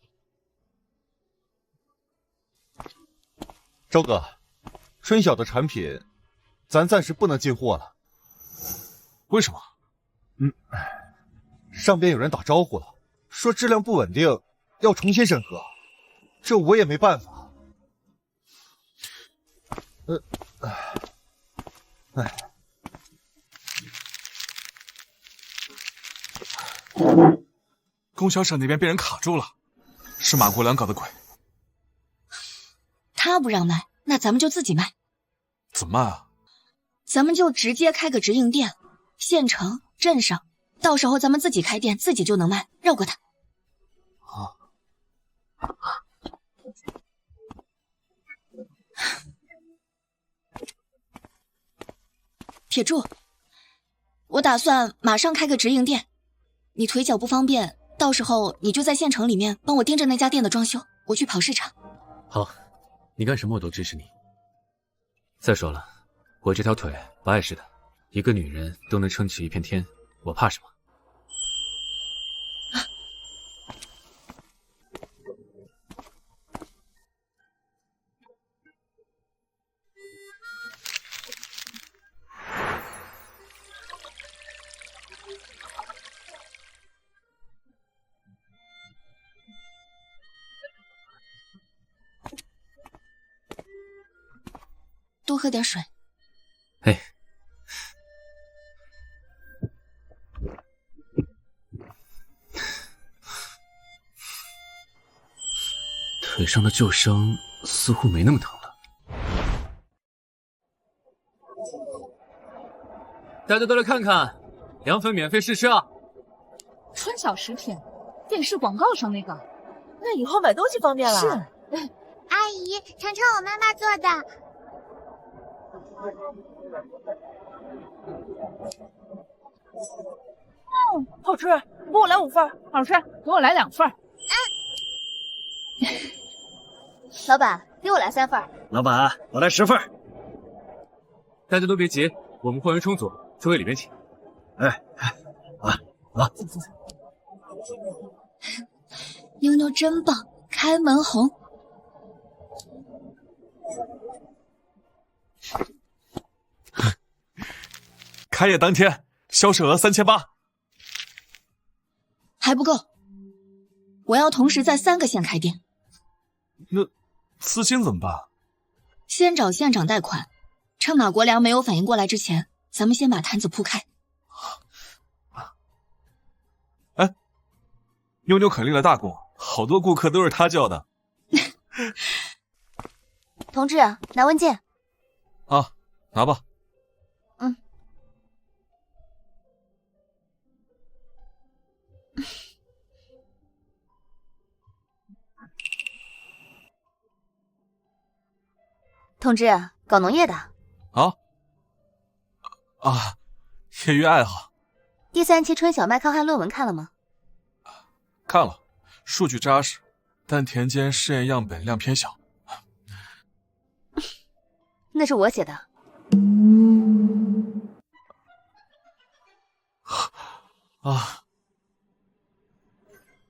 Speaker 7: 周哥，春晓的产品，咱暂时不能进货了。
Speaker 11: 为什么？
Speaker 7: 上边有人打招呼了，说质量不稳定，要重新审核。这我也没办法。
Speaker 11: 供销社那边被人卡住了，是马国良搞的鬼。
Speaker 2: 他不让卖，那咱们就自己卖。
Speaker 11: 怎么卖啊？
Speaker 2: 咱们就直接开个直营店，县城、镇上，到时候咱们自己开店，自己就能卖，绕过他。
Speaker 11: 啊。
Speaker 2: 铁柱，我打算马上开个直营店，你腿脚不方便，到时候你就在县城里面帮我盯着那家店的装修，我去跑市场。
Speaker 13: 好，你干什么我都支持你。再说了，我这条腿不碍事的，一个女人都能撑起一片天，我怕什么？
Speaker 2: 多喝点水。
Speaker 13: 哎，腿上的旧伤似乎没那么疼了。大家都来看看，凉粉免费试吃啊！
Speaker 8: 春晓食品，电视广告上那个。
Speaker 10: 那以后买东西方便了。
Speaker 8: 是。
Speaker 3: 阿姨，尝尝我妈妈做的。
Speaker 8: 好吃，给我来5份。好吃，给我来2份。
Speaker 2: 老板，给我来3份。
Speaker 9: 老板，我来10份。
Speaker 13: 大家都别急，我们货源充足，诸位里面请。
Speaker 2: 妞妞真棒，开门红。
Speaker 11: 开业当天，销售额3800，
Speaker 2: 还不够，我要同时在3个县开店。
Speaker 11: 那资金怎么办？
Speaker 2: 先找县长贷款，趁马国良没有反应过来之前，咱们先把摊子铺开。
Speaker 11: 哎，妞妞可立了大功，好多顾客都是她叫的。
Speaker 2: 同志，拿文件。
Speaker 11: 啊，拿吧。
Speaker 2: 同志，搞农业的。
Speaker 11: 业余爱好。
Speaker 2: 第3期春晓麦康汉论文看了吗？
Speaker 11: 看了，数据扎实，但田间试验样本量偏小。
Speaker 2: 那是我写的。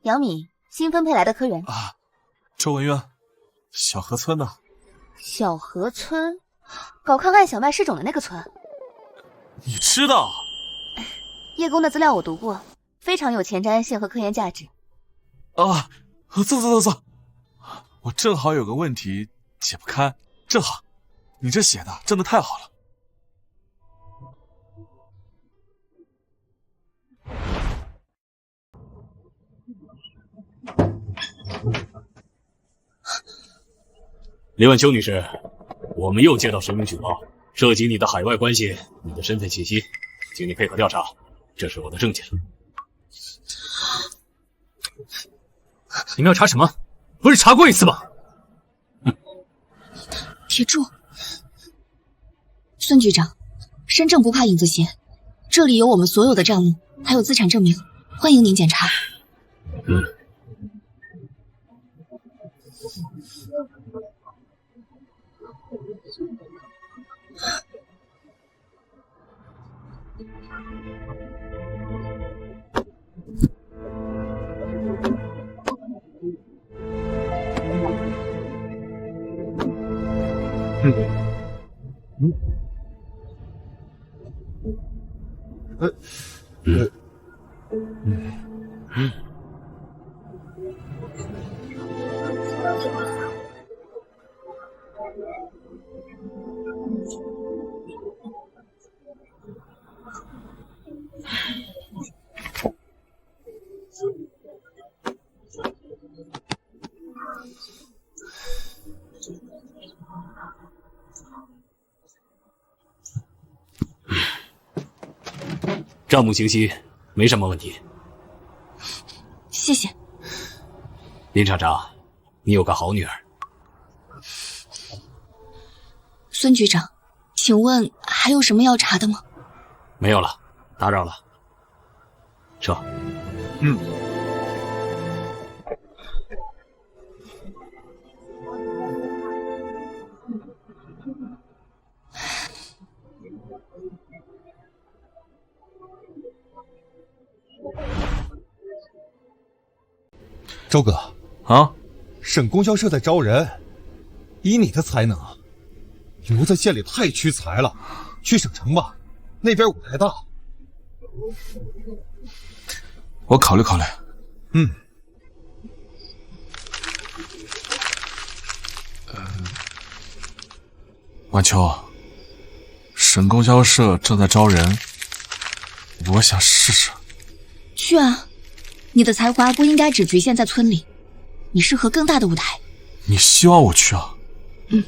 Speaker 2: 杨敏，新分配来的科员。
Speaker 11: 周文渊，小河村呢？
Speaker 2: 小河村，搞抗旱小麦试种的那个村。
Speaker 11: 你知道？
Speaker 2: 叶公的资料我读过，非常有前瞻性和科研价值。
Speaker 11: 走，我正好有个问题解不开，正好，你这写的真的太好了。
Speaker 15: 李婉秋女士，我们又接到实名举报，涉及你的海外关系、你的身份信息，请你配合调查，这是我的证件。
Speaker 13: 你们要查什么？不是查过一次吗？
Speaker 2: 铁柱，孙局长，身正不怕影子斜，这里有我们所有的账目，还有资产证明，欢迎您检查。
Speaker 15: 账目清晰，没什么问题。
Speaker 2: 谢谢。
Speaker 15: 林厂长，你有个好女儿。
Speaker 2: 孙局长，请问还有什么要查的吗？
Speaker 15: 没有了，打扰了，撤。
Speaker 11: 嗯。
Speaker 7: 周哥
Speaker 11: 啊，
Speaker 7: 省供销社在招人，以你的才能，留在县里太屈才了，去省城吧，那边舞台大。
Speaker 11: 我考虑考虑。
Speaker 7: 嗯。
Speaker 11: 晚秋，省供销社正在招人，我想试试。
Speaker 2: 去啊！你的才华不应该只局限在村里，你适合更大的舞台。
Speaker 11: 你希望我去啊？
Speaker 2: 嗯，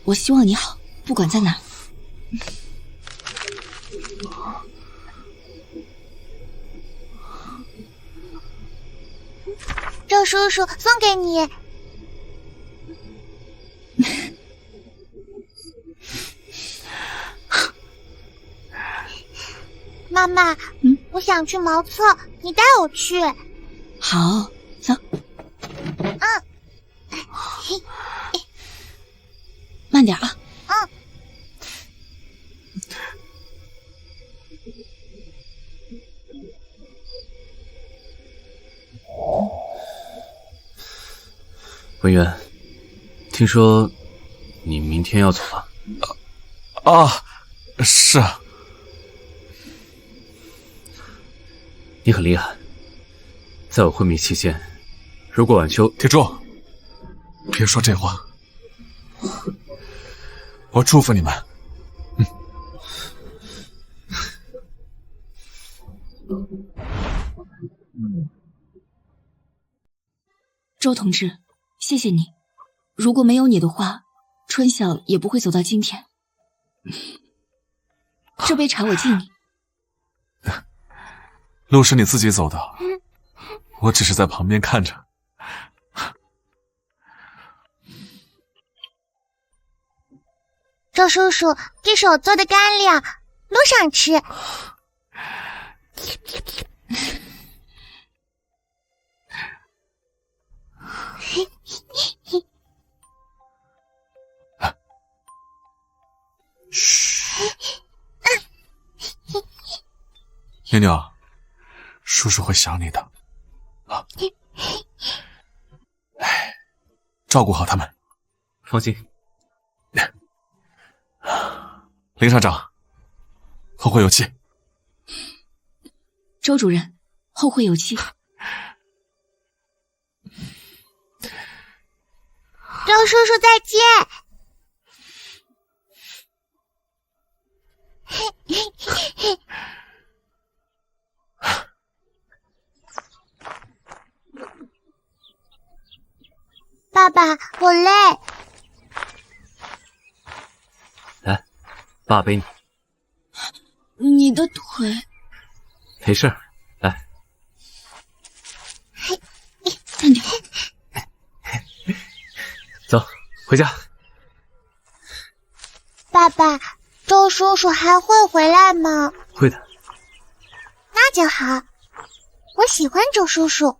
Speaker 2: 我希望你好，不管在哪。
Speaker 3: 周叔叔送给你。妈妈，我想去茅厕，你带我去。
Speaker 2: 好，走。慢点啊。
Speaker 13: 文渊，听说你明天要走了？
Speaker 11: 啊，是。
Speaker 13: 你很厉害，在我昏迷期间，如果晚秋……
Speaker 11: 铁柱，别说这话。我祝福你们。
Speaker 2: 周同志，谢谢你。如果没有你的话，春晓也不会走到今天。这杯茶我敬你。
Speaker 11: 路是你自己走的，我只是在旁边看着。
Speaker 3: 周叔叔，这是我做的干粮，路上吃。
Speaker 11: 妞妞，叔叔会想你的啊！照顾好他们。
Speaker 13: 放心。
Speaker 11: 林厂长，后会有期。
Speaker 2: 周主任，后会有期。
Speaker 3: 周叔叔再见。爸爸，我累。
Speaker 13: 来，爸背你。
Speaker 2: 你的腿。
Speaker 13: 没事，来。
Speaker 2: 慢点。
Speaker 13: 走，回家。
Speaker 3: 爸爸，周叔叔还会回来吗？
Speaker 13: 会的。
Speaker 3: 那就好，我喜欢周叔叔。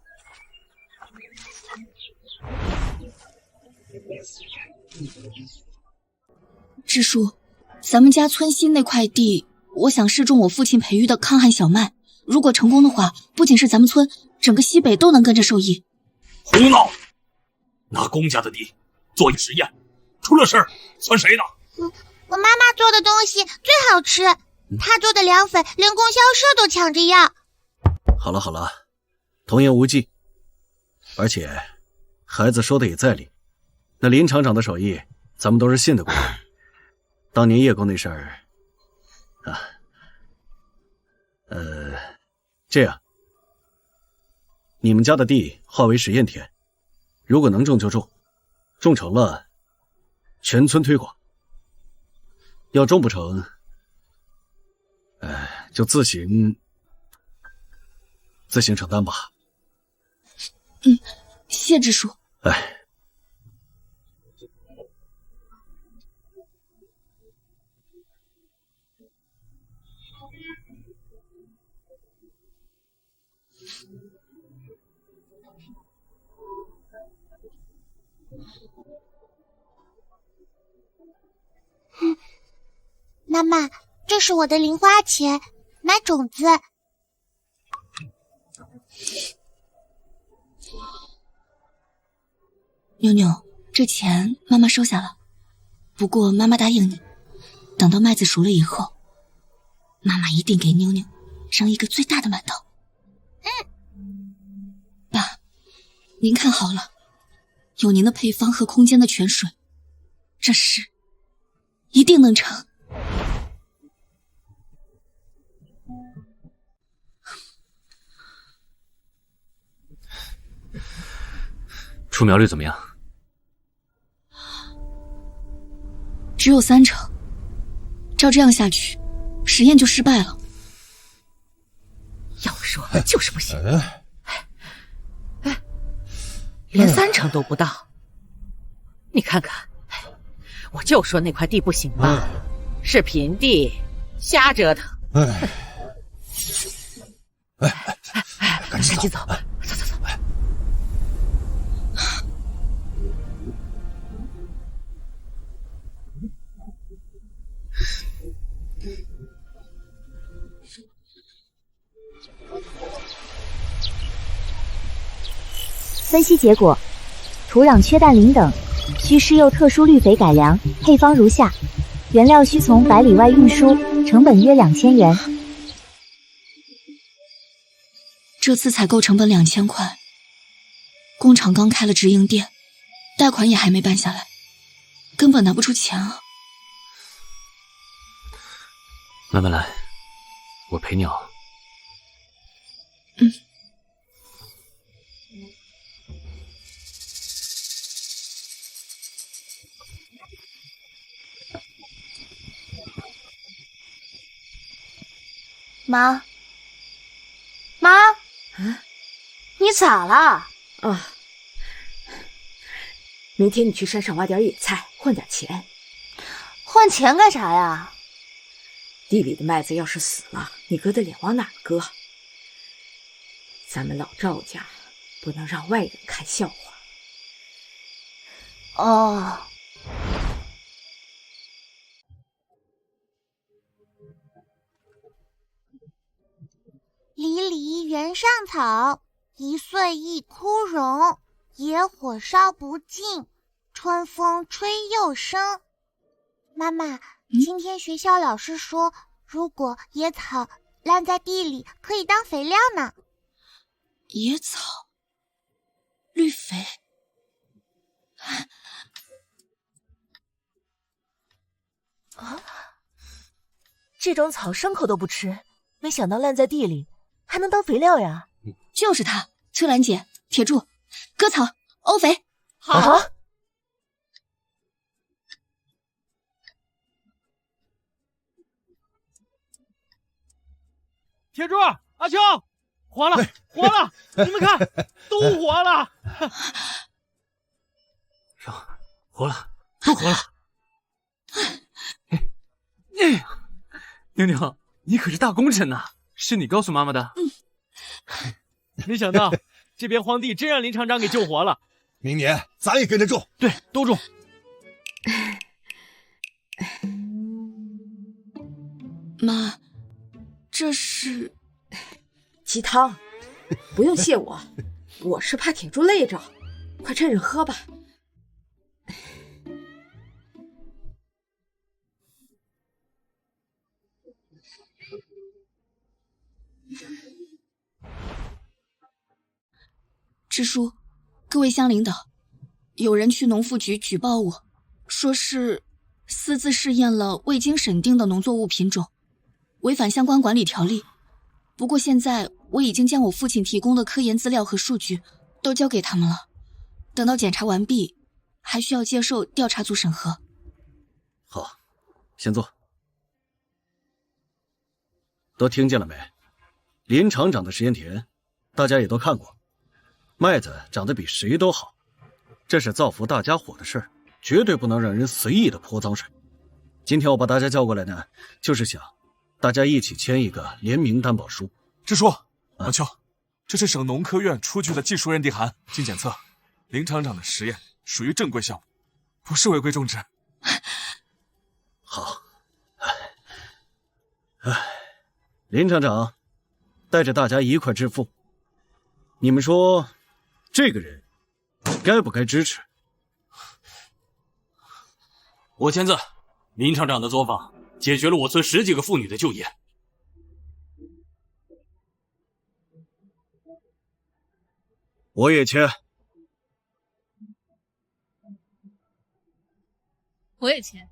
Speaker 2: 智叔，咱们家村西那块地，我想试种我父亲培育的抗旱小麦。如果成功的话，不仅是咱们村，整个西北都能跟着受益。
Speaker 15: 胡闹！拿公家的地做实验，出了事儿算谁的？
Speaker 3: 我妈妈做的东西最好吃，她做的凉粉连供销社都抢着要。
Speaker 9: 好了好了，童言无忌。而且，孩子说的也在理。那林厂长的手艺，咱们都是信得过的。当年叶公那事儿，这样，你们家的地划为实验田，如果能种就种，种成了，全村推广；要种不成，就自行承担吧。
Speaker 2: 谢支书。
Speaker 3: 妈妈，这是我的零花钱，买种子。
Speaker 2: 妞妞，这钱妈妈收下了。不过妈妈答应你，等到麦子熟了以后，妈妈一定给妞妞上一个最大的馒头。爸，您看好了，有您的配方和空间的泉水，这事一定能成。
Speaker 13: 出苗率怎么样？
Speaker 2: 只有30%，照这样下去，实验就失败了。
Speaker 5: 要说就是不行，连30%都不到。你看看，我就说那块地不行吧，是平地，瞎折腾。赶紧走，走。
Speaker 16: 分析结果：土壤缺氮磷等，需施用特殊绿肥改良，配方如下：原料需从100里外运输，成本约2000元。
Speaker 2: 这次采购成本2000块，工厂刚开了直营店，贷款也还没办下来，根本拿不出钱啊。
Speaker 13: 慢慢来，我陪你熬。
Speaker 2: 妈，你咋了？
Speaker 5: 啊，明天你去山上挖点野菜，换点钱。
Speaker 2: 换钱干啥呀？
Speaker 5: 地里的麦子要是死了，你哥的脸往哪儿搁？咱们老赵家不能让外人看笑话。
Speaker 2: 哦。
Speaker 3: 离离原上草，一岁一枯荣。野火烧不尽，春风吹又生。妈妈，今天学校老师说，如果野草烂在地里，可以当肥料呢。
Speaker 2: 野草，绿肥。
Speaker 10: 啊，这种草牲口都不吃，没想到烂在地里还能当肥料呀！
Speaker 2: 就是它，翠兰姐，铁柱，割草，欧肥。
Speaker 10: 好。
Speaker 1: 铁柱，阿秋，活了，活了！你们看，都活了！
Speaker 13: 活了，都活了！妞妞，你可是大功臣呐！是你告诉妈妈的？
Speaker 1: 没想到这边荒地真让林厂长给救活了。
Speaker 7: 明年咱也跟着种，
Speaker 1: 对，都种。
Speaker 2: 妈，这是
Speaker 5: 鸡汤，不用谢我，我是怕铁柱累着，快趁热喝吧。
Speaker 2: 支书，各位乡领导，有人去农副局举报我，说是私自试验了未经审定的农作物品种，违反相关管理条例。不过现在我已经将我父亲提供的科研资料和数据都交给他们了，等到检查完毕，还需要接受调查组审核。
Speaker 9: 好，先坐。都听见了没？林厂长的实验田，大家也都看过。麦子长得比谁都好，这是造福大家伙的事儿，绝对不能让人随意的泼脏水。今天我把大家叫过来呢，就是想大家一起签一个联名担保书。
Speaker 11: 支书，王秋，这是省农科院出具的技术认定函，经检测，林厂长的实验属于正规项目，不是违规种植。
Speaker 9: 好，林厂长带着大家一块致富，你们说这个人该不该支持？
Speaker 15: 我签字。林厂长的作坊解决了我村10几个妇女的就业。
Speaker 9: 我也签。
Speaker 8: 我也签。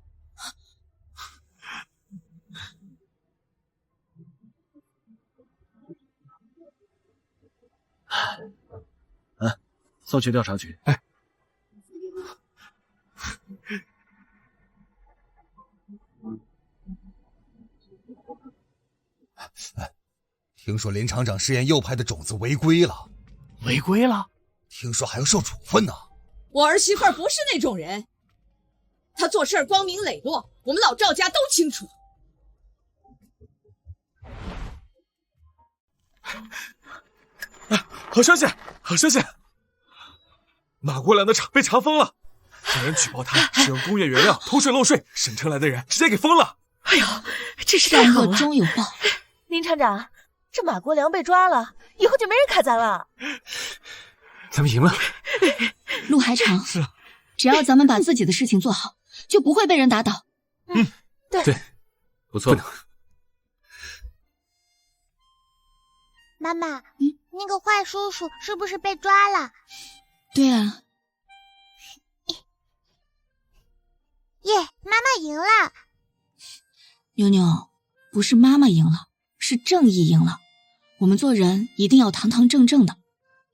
Speaker 9: 送去调查局。
Speaker 11: 哎，
Speaker 7: 听说林厂长试验右派的种子违规了。
Speaker 1: 违规了？
Speaker 7: 听说还要受处分呢。
Speaker 5: 我儿媳妇不是那种人，她做事光明磊落，我们老赵家都清楚。
Speaker 11: 好消息，好消息！马国良的厂被查封了，有人举报他使用工业原料偷税漏税，省城来的人直接给封了。
Speaker 10: 哎呦，真是太好了！
Speaker 2: 善恶终有报。
Speaker 10: 林厂长，这马国良被抓了，以后就没人卡咱了。
Speaker 13: 咱们赢了。
Speaker 2: 路还长，
Speaker 11: 是啊，
Speaker 2: 只要咱们把自己的事情做好，就不会被人打倒。
Speaker 10: 对，
Speaker 13: 不错。
Speaker 3: 妈妈，那个坏叔叔是不是被抓了？
Speaker 2: 对啊。
Speaker 3: 耶，妈妈赢了！
Speaker 2: 妞妞，不是妈妈赢了，是正义赢了。我们做人一定要堂堂正正的，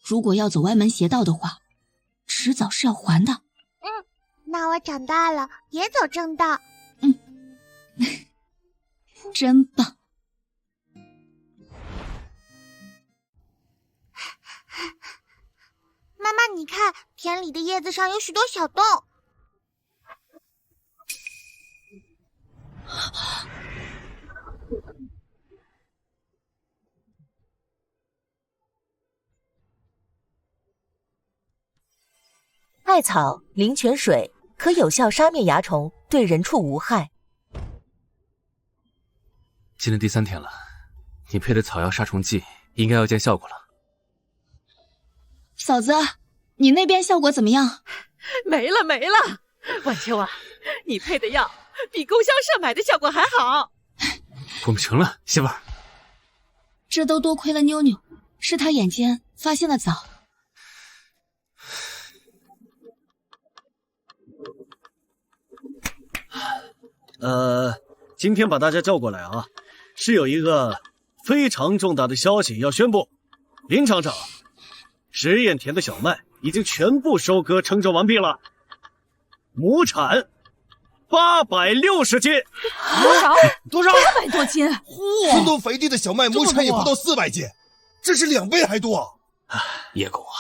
Speaker 2: 如果要走歪门邪道的话，迟早是要还的。
Speaker 3: 那我长大了也走正道。
Speaker 2: 真棒。
Speaker 3: 妈妈，你看，田里的叶子上有许多小洞。
Speaker 10: 艾草灵泉水可有效杀灭蚜虫，对人畜无害。
Speaker 13: 今天第3天了，你配的草药杀虫剂应该要见效果了。
Speaker 2: 嫂子，你那边效果怎么样？
Speaker 5: 没了，晚秋啊，你配的药比供销社买的效果还好。
Speaker 13: 我们成了，媳妇儿。
Speaker 2: 这都多亏了妞妞，是她眼尖，发现的早。
Speaker 9: 今天把大家叫过来啊，是有一个非常重大的消息要宣布。林厂长，实验田的小麦已经全部收割称重完毕了，亩产860斤。
Speaker 8: 多少？800多斤！
Speaker 7: 村东肥地的小麦亩产也不到400斤，这是2倍还多。
Speaker 15: 叶公啊，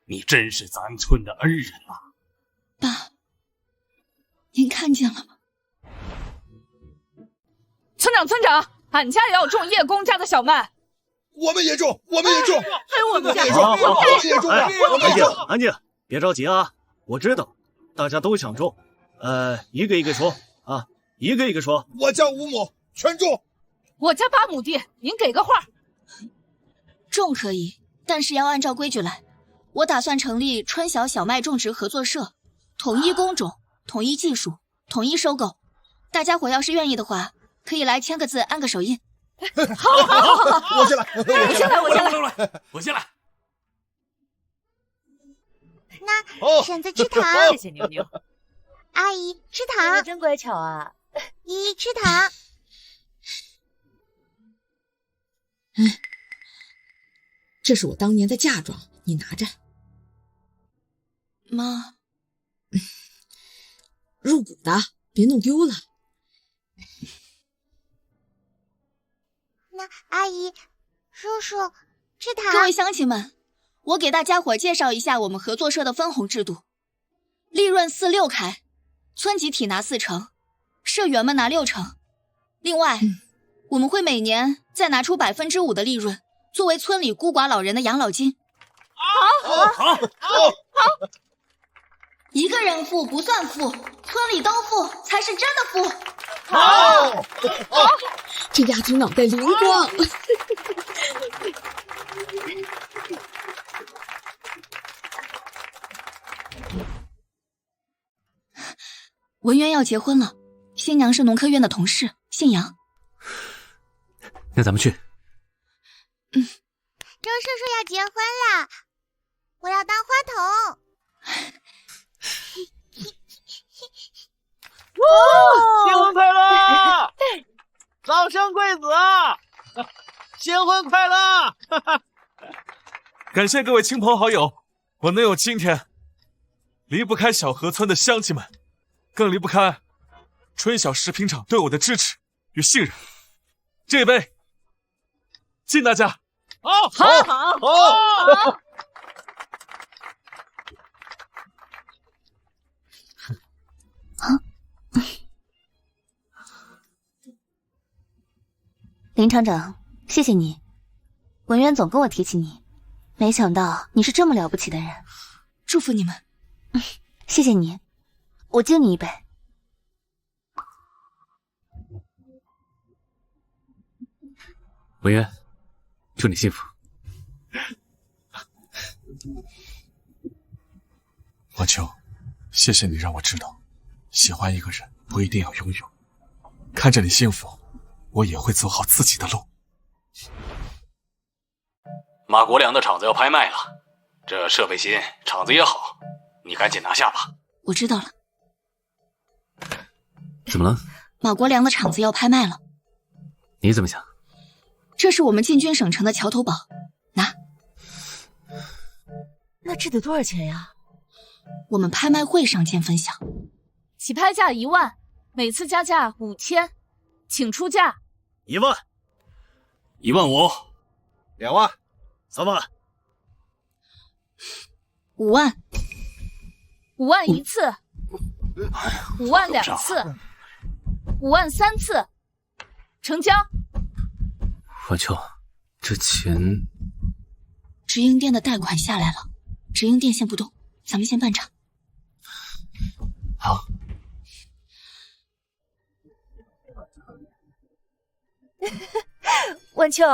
Speaker 15: 你真是咱村的恩人啊！
Speaker 2: 爸，您看见了吗？
Speaker 8: 村长，俺家也要种叶公家的小麦。
Speaker 7: 我们也种，还有
Speaker 5: 我们家
Speaker 7: 也种，
Speaker 9: 安静，别着急啊！我知道大家都想种，一个一个说啊，一个一个说。
Speaker 7: 我家5亩，全种。
Speaker 8: 我家8亩地，您给个话。
Speaker 2: 种可以，但是要按照规矩来。我打算成立春晓小麦种植合作社，统一工种，统一技术，统一收购。大家伙要是愿意的话，可以来签个字，按个手印。
Speaker 7: 好，我先来。
Speaker 15: 我先来。
Speaker 3: 那婶子吃糖，
Speaker 10: 谢谢妞妞。
Speaker 3: 阿姨吃糖，
Speaker 10: 真乖巧啊。
Speaker 3: 姨吃糖。
Speaker 5: 这是我当年的嫁妆，你拿着。
Speaker 2: 妈，
Speaker 5: 入股的，别弄丢了。
Speaker 3: 那阿姨、叔叔吃糖。
Speaker 2: 各位乡亲们，我给大家伙介绍一下我们合作社的分红制度：利润4、6开，村集体拿40%，社员们拿60%。另外，我们会每年再拿出5%的利润，作为村里孤寡老人的养老金。
Speaker 7: 好，
Speaker 2: 一个人富不算富，村里都富才是真的富。
Speaker 7: 好，
Speaker 5: 这丫头脑袋灵光。
Speaker 2: 文渊要结婚了，新娘是农科院的同事，姓杨。
Speaker 13: 那咱们去。
Speaker 3: 周叔叔要结婚了，我要当花童。
Speaker 6: 新婚快乐！早生贵子，新婚快乐！
Speaker 11: 感谢各位亲朋好友，我能有今天，离不开小河村的乡亲们，更离不开春晓食品厂对我的支持与信任。这杯，敬大家！
Speaker 6: 好。
Speaker 16: 林厂长，谢谢你。文渊总跟我提起你，没想到你是这么了不起的人。
Speaker 2: 祝福你们。
Speaker 16: 谢谢你，我敬你一杯。
Speaker 13: 文渊，祝你幸福。
Speaker 11: 晚秋，谢谢你让我知道，喜欢一个人不一定要拥有。看着你幸福，我也会走好自己的路。
Speaker 15: 马国良的厂子要拍卖了，这设备新，厂子也好，你赶紧拿下吧。
Speaker 2: 我知道了。
Speaker 13: 怎么了？
Speaker 2: 马国良的厂子要拍卖了。
Speaker 13: 你怎么想？
Speaker 2: 这是我们进军省城的桥头堡，拿。
Speaker 10: 那这得多少钱呀？
Speaker 2: 我们拍卖会上见分晓。
Speaker 8: 起拍价1万，每次加价5000，请出价。
Speaker 12: 1万
Speaker 15: ，15000，
Speaker 7: 2万
Speaker 12: ，3万
Speaker 2: ，5万
Speaker 8: ，5万1次，5万2次，5万3次，成交。
Speaker 13: 晚秋，这钱……
Speaker 2: 直营店的贷款下来了，直营店先不动，咱们先办场。
Speaker 13: 好。
Speaker 10: 晚秋，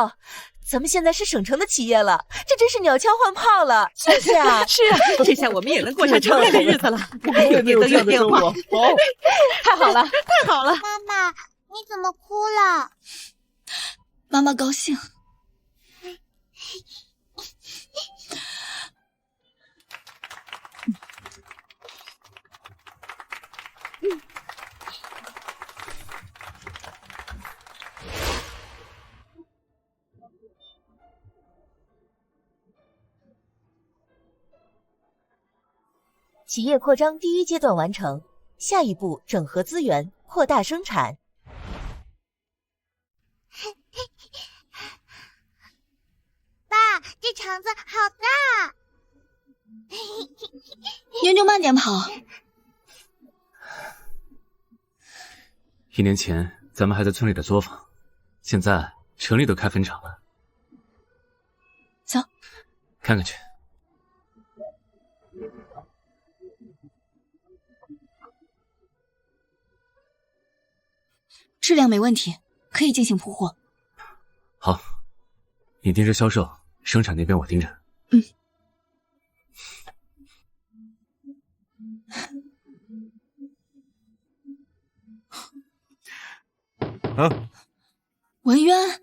Speaker 10: 咱们现在是省城的企业了，这真是鸟枪换炮了，是不是啊？
Speaker 5: 是啊，这下我们也能过上成年的日子了，有电灯有电话，
Speaker 8: 太好了，
Speaker 5: 太好了！
Speaker 3: 妈妈，你怎么哭了？
Speaker 2: 妈妈高兴。
Speaker 10: 企业扩张第1阶段完成，下一步整合资源，扩大生产。
Speaker 3: 爸，这厂子好大！
Speaker 2: 妞妞慢点跑。
Speaker 13: 1年前咱们还在村里的作坊，现在城里都开分厂了。
Speaker 2: 走，
Speaker 13: 看看去。
Speaker 2: 质量没问题，可以进行铺货。
Speaker 13: 好，你盯着销售，生产那边我盯着。
Speaker 2: 文渊，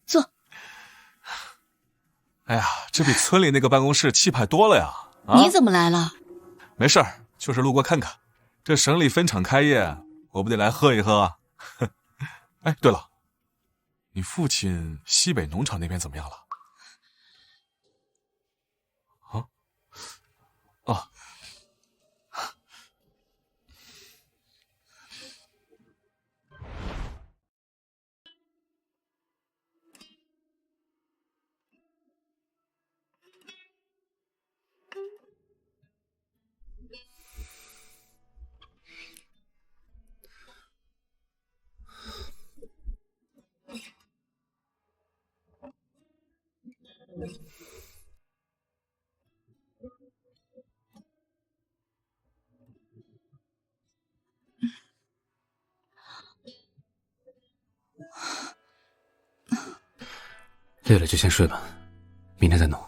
Speaker 2: 坐。
Speaker 11: 哎呀，这比村里那个办公室气派多了呀！
Speaker 2: 你怎么来了？
Speaker 11: 没事儿，就是路过看看。这省里分厂开业，我不得来喝一喝？哎，对了，你父亲西北农场那边怎么样了？啊？哦。
Speaker 13: 累了就先睡吧，明天再弄。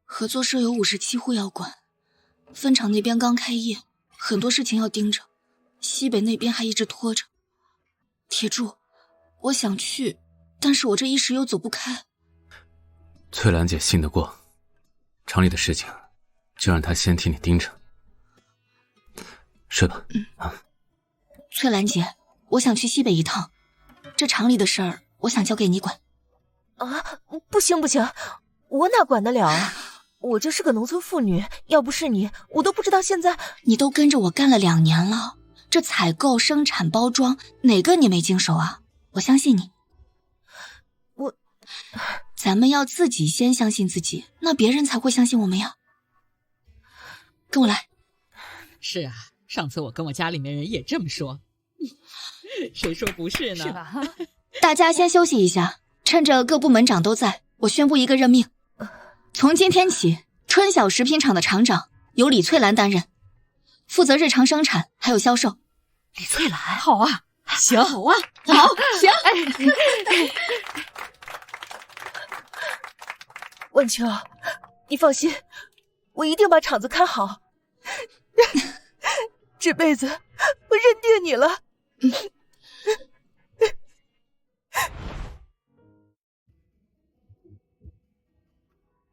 Speaker 2: 合作社有57户要管，分厂那边刚开业，很多事情要盯着，西北那边还一直拖着。铁柱，我想去，但是我这一时又走不开。
Speaker 13: 翠兰姐信得过，厂里的事情就让她先替你盯着。睡吧。
Speaker 2: 翠兰姐，我想去西北一趟，这厂里的事儿我想交给你管。
Speaker 10: 啊，不行不行，我哪管得了啊？我就是个农村妇女，要不是你，我都不知道现在。
Speaker 2: 你都跟着我干了2年了，这采购、生产、包装，哪个你没经手啊？我相信你。咱们要自己先相信自己，那别人才会相信我们呀。跟我来。
Speaker 17: 是啊，上次我跟我家里面人也这么说，谁说不是呢？是吧？
Speaker 2: 大家先休息一下，趁着各部门长都在，我宣布一个任命。从今天起，春晓食品厂的厂长由李翠兰担任，负责日常生产还有销售。
Speaker 17: 李翠兰，好啊，行，好啊，
Speaker 2: 好，行。
Speaker 10: 万秋，你放心，我一定把厂子看好。这辈子我认定你了。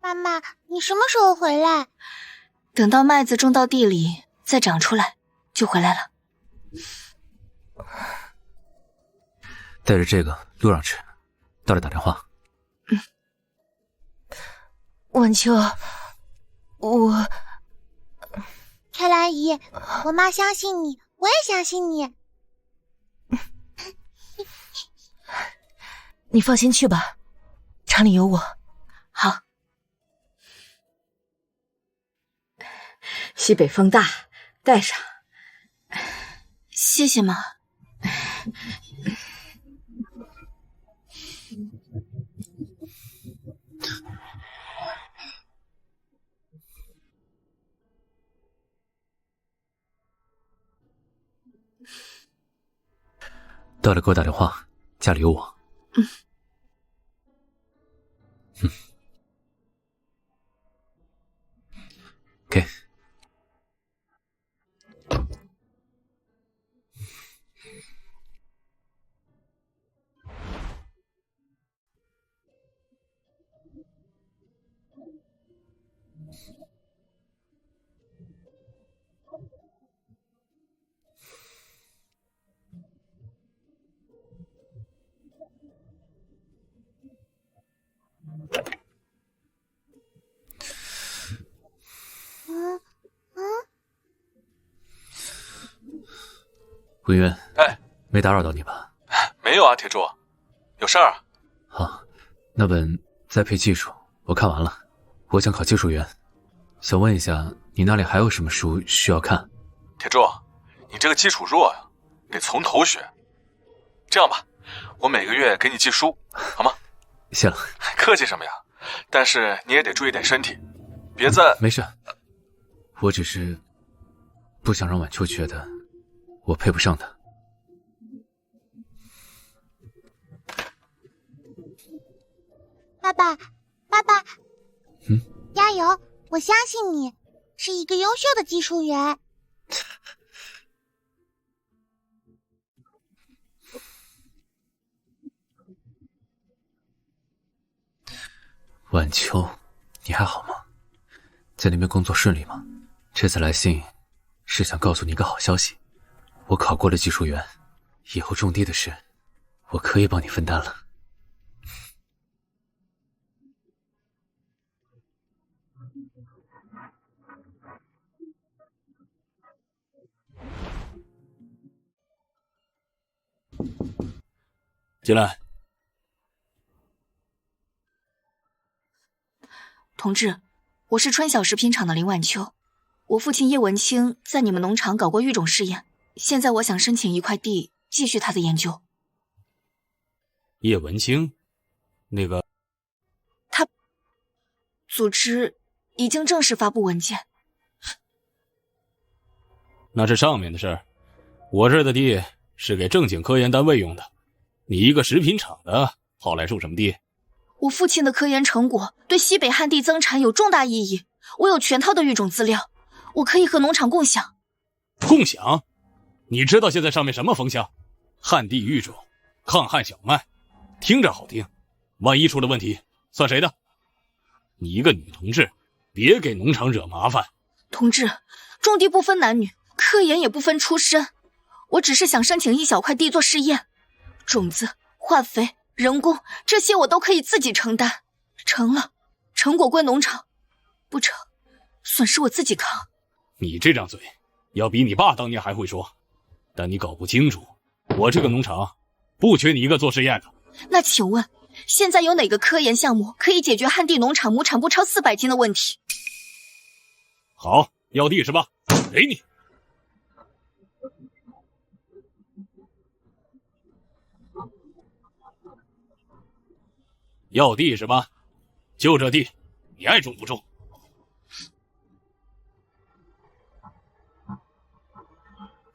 Speaker 3: 妈妈，你什么时候回来？
Speaker 2: 等到麦子种到地里再长出来就回来了。
Speaker 13: 带着这个路上吃，到了打电话。
Speaker 10: 晚秋，
Speaker 3: 翠兰姨，我妈相信你，我也相信你。
Speaker 10: 你放心去吧，厂里有我。
Speaker 2: 好。
Speaker 17: 西北风大，带上。
Speaker 2: 谢谢妈。
Speaker 13: 到了给我打电话，家里有我。给。文渊，
Speaker 11: 哎，
Speaker 13: 没打扰到你吧？
Speaker 11: 没有啊，铁柱，有事儿啊？
Speaker 13: 好，那本栽培技术我看完了，我想考技术员，想问一下你那里还有什么书需要看？
Speaker 11: 铁柱，你这个基础弱呀，得从头学。这样吧，我每个月给你寄书，好吗？
Speaker 13: 谢了。
Speaker 11: 客气什么呀？但是你也得注意点身体，别再……
Speaker 13: 没事，我只是不想让晚秋觉得我配不上他。
Speaker 3: 爸爸，加油！我相信你是一个优秀的技术员。
Speaker 13: 晚秋，你还好吗？在那边工作顺利吗？这次来信是想告诉你一个好消息，我考过了技术员，以后种地的事我可以帮你分担了。
Speaker 15: 进来。
Speaker 2: 同志，我是春晓食品厂的林晚秋，我父亲叶文清在你们农场搞过育种试验，现在我想申请一块地继续他的研究。
Speaker 15: 叶文清，那个，
Speaker 2: 他组织已经正式发布文件。
Speaker 15: 那是上面的事儿，我这儿的地是给正经科研单位用的，你一个食品厂的跑来种什么地？
Speaker 2: 我父亲的科研成果对西北旱地增产有重大意义，我有全套的育种资料，我可以和农场共享。
Speaker 15: 共享？你知道现在上面什么风向？旱地育种，抗旱小麦，听着好听，万一出了问题，算谁的？你一个女同志，别给农场惹麻烦。
Speaker 2: 同志，种地不分男女，科研也不分出身，我只是想申请一小块地做试验，种子、化肥、人工这些我都可以自己承担，成了，成果归农场，不成，损失我自己扛。
Speaker 15: 你这张嘴，要比你爸当年还会说，但你搞不清楚，我这个农场不缺你一个做实验的。
Speaker 2: 那请问，现在有哪个科研项目可以解决旱地农场亩产不超400斤的问题？
Speaker 15: 好，要地是吧？给你。要地是吧？就这地，你爱种不种？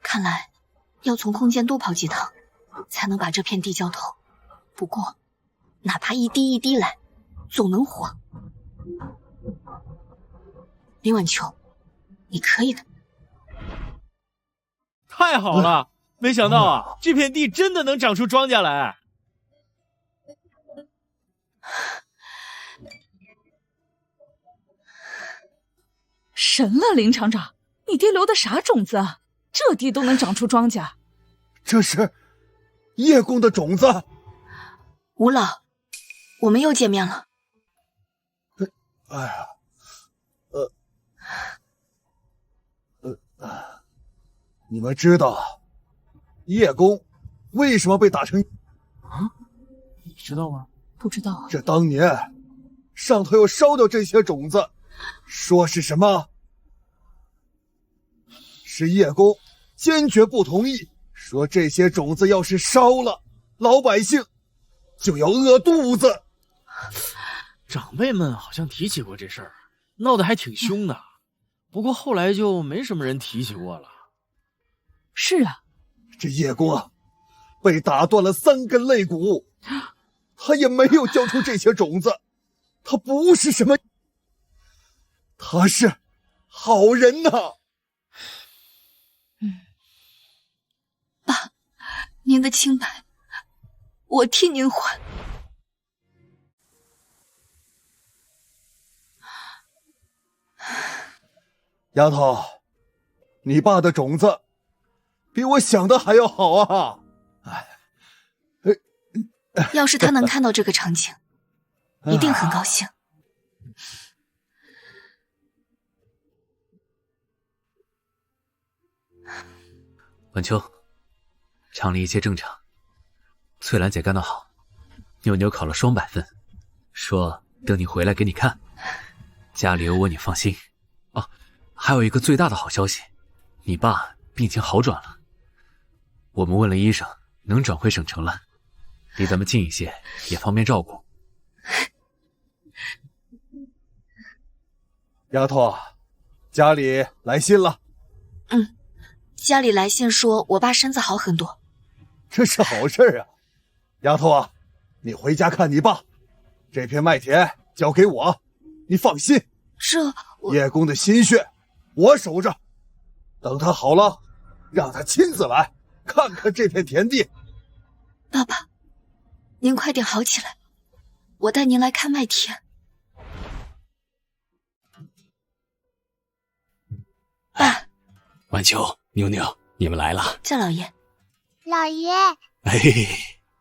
Speaker 2: 看来要从空间多跑几趟，才能把这片地交透。不过，哪怕一滴一滴来，总能活。林晚秋，你可以的。
Speaker 1: 太好了！没想到啊，这片地真的能长出庄稼来。
Speaker 8: 神了，林厂长，你爹留的啥种子啊？这地都能长出庄稼。
Speaker 7: 这是叶公的种子。
Speaker 2: 吴老，我们又见面了。
Speaker 7: 哎呀，你们知道叶公为什么被打成
Speaker 1: 啊？你知道吗？
Speaker 8: 不知道。
Speaker 7: 这当年上头要烧掉这些种子，说是什么？是叶公坚决不同意，说这些种子要是烧了，老百姓就要饿肚子。
Speaker 1: 长辈们好像提起过这事儿，闹得还挺凶的。不过后来就没什么人提起过了。
Speaker 8: 是啊，
Speaker 7: 这叶公啊，被打断了3根肋骨，他也没有交出这些种子。他不是什么，他是好人呐。
Speaker 2: 爸，您的清白，我替您还。
Speaker 7: 丫头，你爸的种子比我想的还要好啊！
Speaker 2: 要是他能看到这个场景，一定很高兴。
Speaker 13: 晚秋，厂里一切正常，翠兰姐干得好，妞妞考了200分，说等你回来给你看，家里有我你放心。哦，还有一个最大的好消息，你爸病情好转了，我们问了医生，能转回省城了，离咱们近一些，也方便照顾。
Speaker 7: 丫头，家里来信了。
Speaker 2: 家里来信说我爸身子好很多，
Speaker 7: 这是好事啊！丫头啊，你回家看你爸，这片麦田交给我，你放心。叶公的心血我守着，等他好了，让他亲自来看看这片田地。
Speaker 2: 爸爸，您快点好起来，我带您来看麦田。爸，
Speaker 15: 晚秋、妞妞，你们来了。
Speaker 2: 赵老爷。
Speaker 3: 老爷。
Speaker 15: 哎，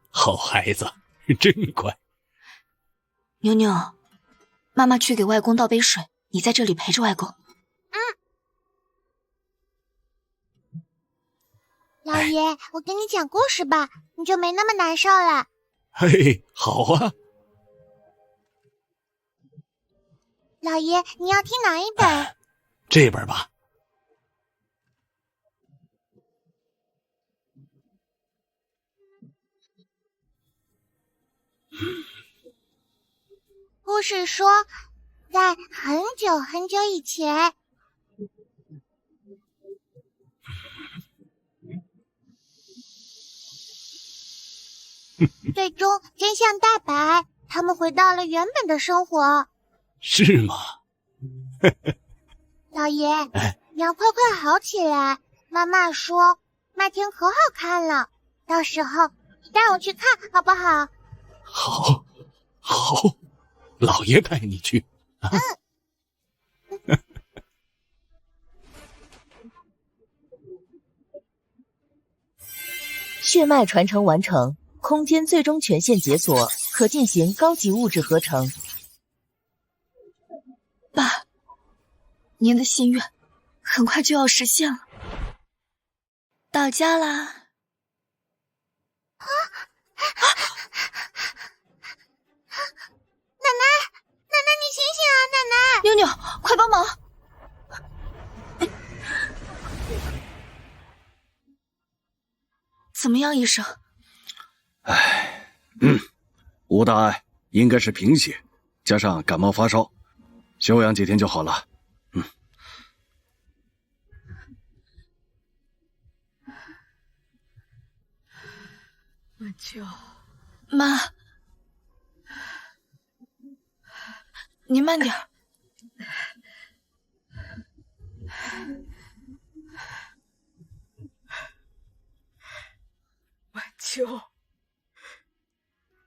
Speaker 15: 好孩子，真乖。
Speaker 2: 妞妞，妈妈去给外公倒杯水，你在这里陪着外公。
Speaker 3: 老爷，我给你讲故事吧，你就没那么难受了。
Speaker 15: 嘿，好啊。
Speaker 3: 老爷，你要听哪一本？
Speaker 15: 这本吧。
Speaker 3: 故事说，在很久很久以前，最终真相大白，他们回到了原本的生活。
Speaker 15: 是吗？
Speaker 3: 老爷，你要快快好起来。妈妈说麦田可好看了，到时候你带我去看好不好？
Speaker 15: 好，好，老爷带你去。
Speaker 10: 血脉传承完成，空间最终权限解锁，可进行高级物质合成。
Speaker 2: 爸，您的心愿很快就要实现了，到家啦！
Speaker 3: 奶奶，你醒醒啊！奶奶，
Speaker 2: 妞妞，快帮忙！怎么样，医生？
Speaker 9: 无大碍，应该是贫血，加上感冒发烧，休养几天就好了。
Speaker 5: 晚秋，
Speaker 2: 妈，您慢点。
Speaker 5: 晚秋，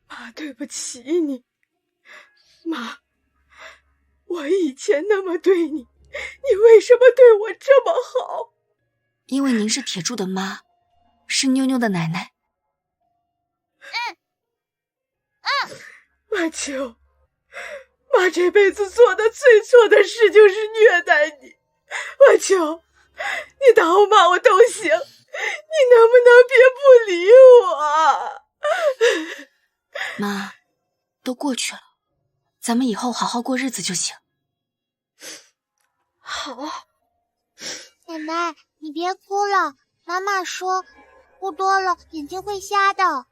Speaker 5: 妈对不起你。妈，我以前那么对你，你为什么对我这么好？
Speaker 2: 因为您是铁柱的妈，是妞妞的奶奶。
Speaker 5: 晚秋，妈这辈子做的最错的事就是虐待你。晚秋，你打我骂我都行，你能不能别不理我？
Speaker 2: 妈，都过去了，咱们以后好好过日子就行。
Speaker 5: 好。
Speaker 3: 奶奶，你别哭了，妈妈说哭多了眼睛会瞎的。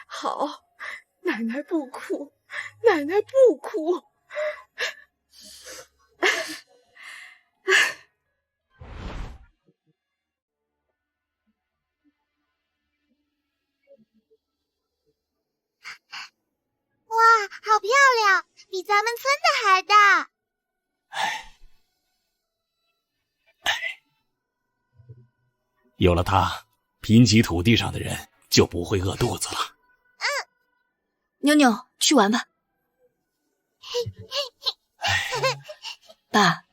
Speaker 5: 好，奶奶不哭，奶奶不哭。
Speaker 3: 哇，好漂亮，比咱们村的还大。
Speaker 15: 有了它，贫瘠土地上的人就不会饿肚子了。
Speaker 2: 妞妞，去玩吧。爸，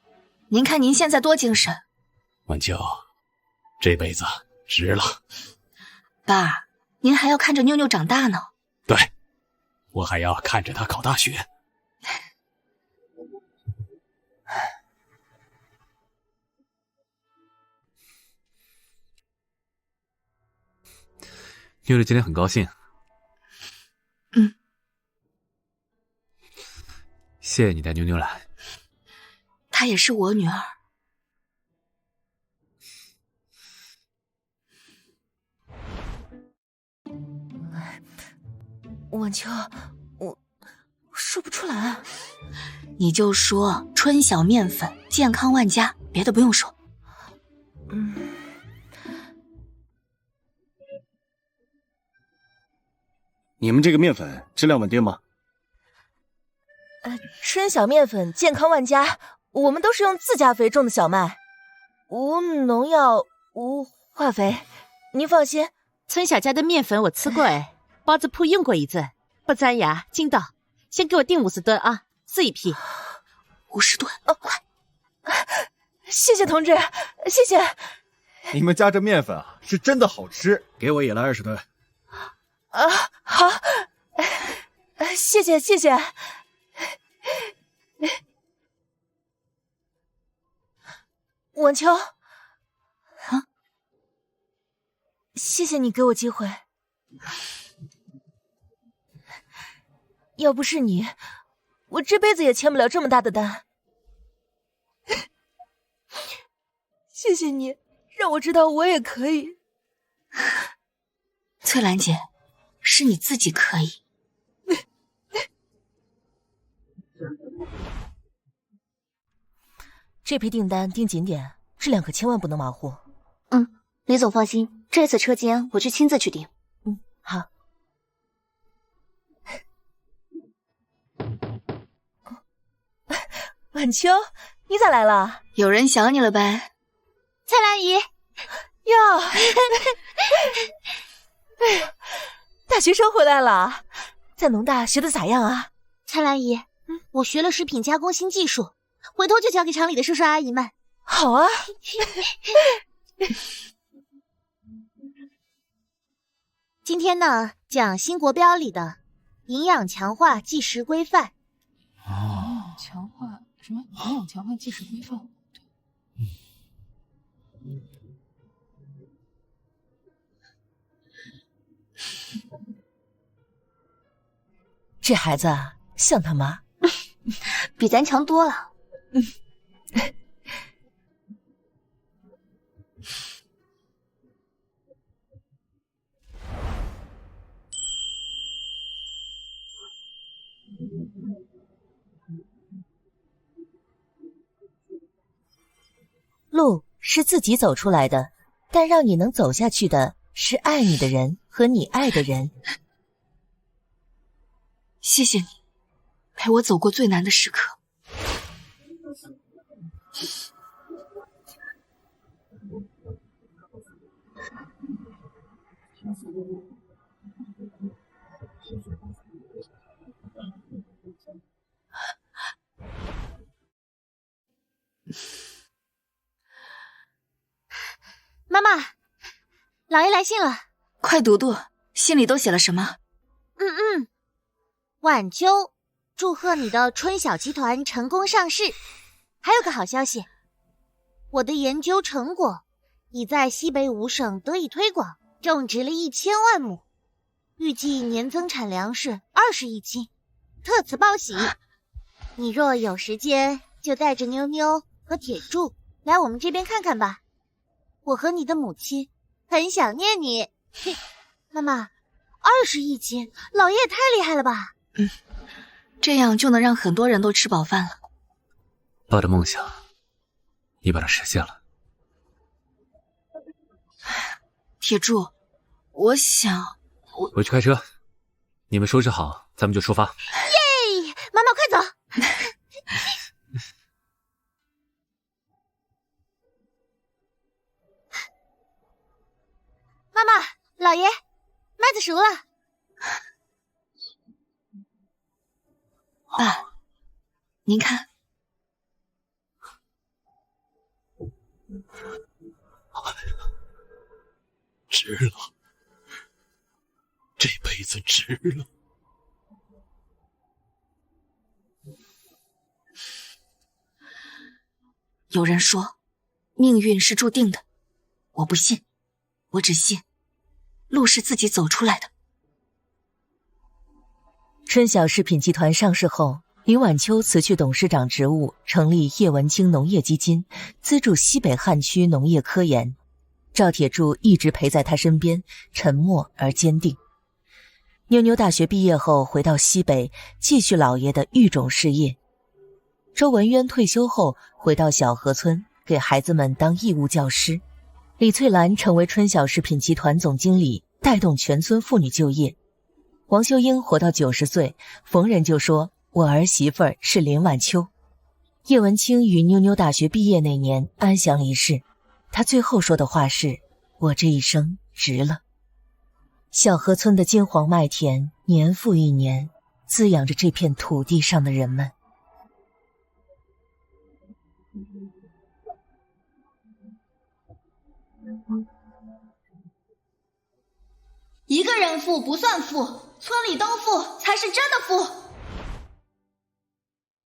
Speaker 2: 您看您现在多精神。
Speaker 15: 晚秋，这辈子值了。
Speaker 2: 爸，您还要看着妞妞长大呢。
Speaker 15: 对，我还要看着她考大学。
Speaker 13: 妞妞今天很高兴。谢谢你带妞妞来。
Speaker 2: 她也是我女儿。
Speaker 10: 晚秋，我说不出来。
Speaker 2: 你就说春晓面粉健康万家，别的不用说。
Speaker 9: 你们这个面粉质量稳定吗？
Speaker 10: 春晓面粉健康万家，我们都是用自家肥种的小麦，无农药无化肥，您放心。
Speaker 17: 春晓家的面粉我吃过包子铺用过一阵，不粘牙劲道。先给我订50吨啊，自一批。
Speaker 2: 50吨，快！
Speaker 10: 谢谢同志，谢谢。
Speaker 7: 你们家这面粉啊，是真的好吃，
Speaker 9: 给我也来20吨。
Speaker 10: 好，谢谢谢谢。晚秋，谢谢你给我机会。要不是你，我这辈子也签不了这么大的单。谢谢你，让我知道我也可以。
Speaker 2: 翠兰姐，是你自己可以。
Speaker 10: 这批订单盯紧点，质量可千万不能马虎。
Speaker 16: 李总放心，这次车间我去亲自去订。
Speaker 10: 好。晚秋，你咋来了？
Speaker 2: 有人想你了呗？
Speaker 3: 蔡澜姨，
Speaker 10: 哟，哎呀，大学生回来了，在农大学的咋样啊？
Speaker 3: 蔡澜姨，我学了食品加工新技术，回头就交给厂里的叔叔阿姨们。
Speaker 10: 好啊。
Speaker 3: 今天呢，讲新国标里的营养强化计时规范。
Speaker 8: 强化什么？营养强化计时规范。
Speaker 10: 这孩子啊，像他妈，
Speaker 2: 比咱强多了。
Speaker 10: 路是自己走出来的，但让你能走下去的是爱你的人和你爱的人。
Speaker 2: 谢谢你，陪我走过最难的时刻。
Speaker 3: 妈妈，老爷来信了，
Speaker 2: 快读读，信里都写了什么？
Speaker 3: 晚秋，祝贺你的春晓集团成功上市。还有个好消息，我的研究成果已在西北5省得以推广，种植了1000万亩，预计年增产粮食20亿斤，特此报喜。你若有时间，就带着妞妞和铁柱来我们这边看看吧。我和你的母亲很想念你。妈妈，20亿斤，老爷也太厉害了吧！
Speaker 2: 这样就能让很多人都吃饱饭了。
Speaker 13: 爸的梦想，你把它实现了。
Speaker 2: 铁柱，我想
Speaker 13: 我去开车，你们收拾好，咱们就出发。
Speaker 3: 耶！妈妈，快走！妈妈，老爷，麦子熟了。
Speaker 2: 爸，您看。
Speaker 15: 值了，这辈子值了。
Speaker 2: 有人说，命运是注定的，我不信，我只信，路是自己走出来的。
Speaker 10: 春晓食品集团上市后，林晚秋辞去董事长职务，成立叶文清农业基金，资助西北旱区农业科研。赵铁柱一直陪在他身边，沉默而坚定。妞妞大学毕业后回到西北，继续老爷的育种事业。周文渊退休后回到小河村，给孩子们当义务教师。李翠兰成为春晓食品集团总经理，带动全村妇女就业。王秀英活到90岁，逢人就说我儿媳妇儿是林晚秋。叶文清于妞妞大学毕业那年安详离世，他最后说的话是：我这一生值了。小河村的金黄麦田年复一年，滋养着这片土地上的人们。
Speaker 2: 一个人富不算富，村里都富才是真的富。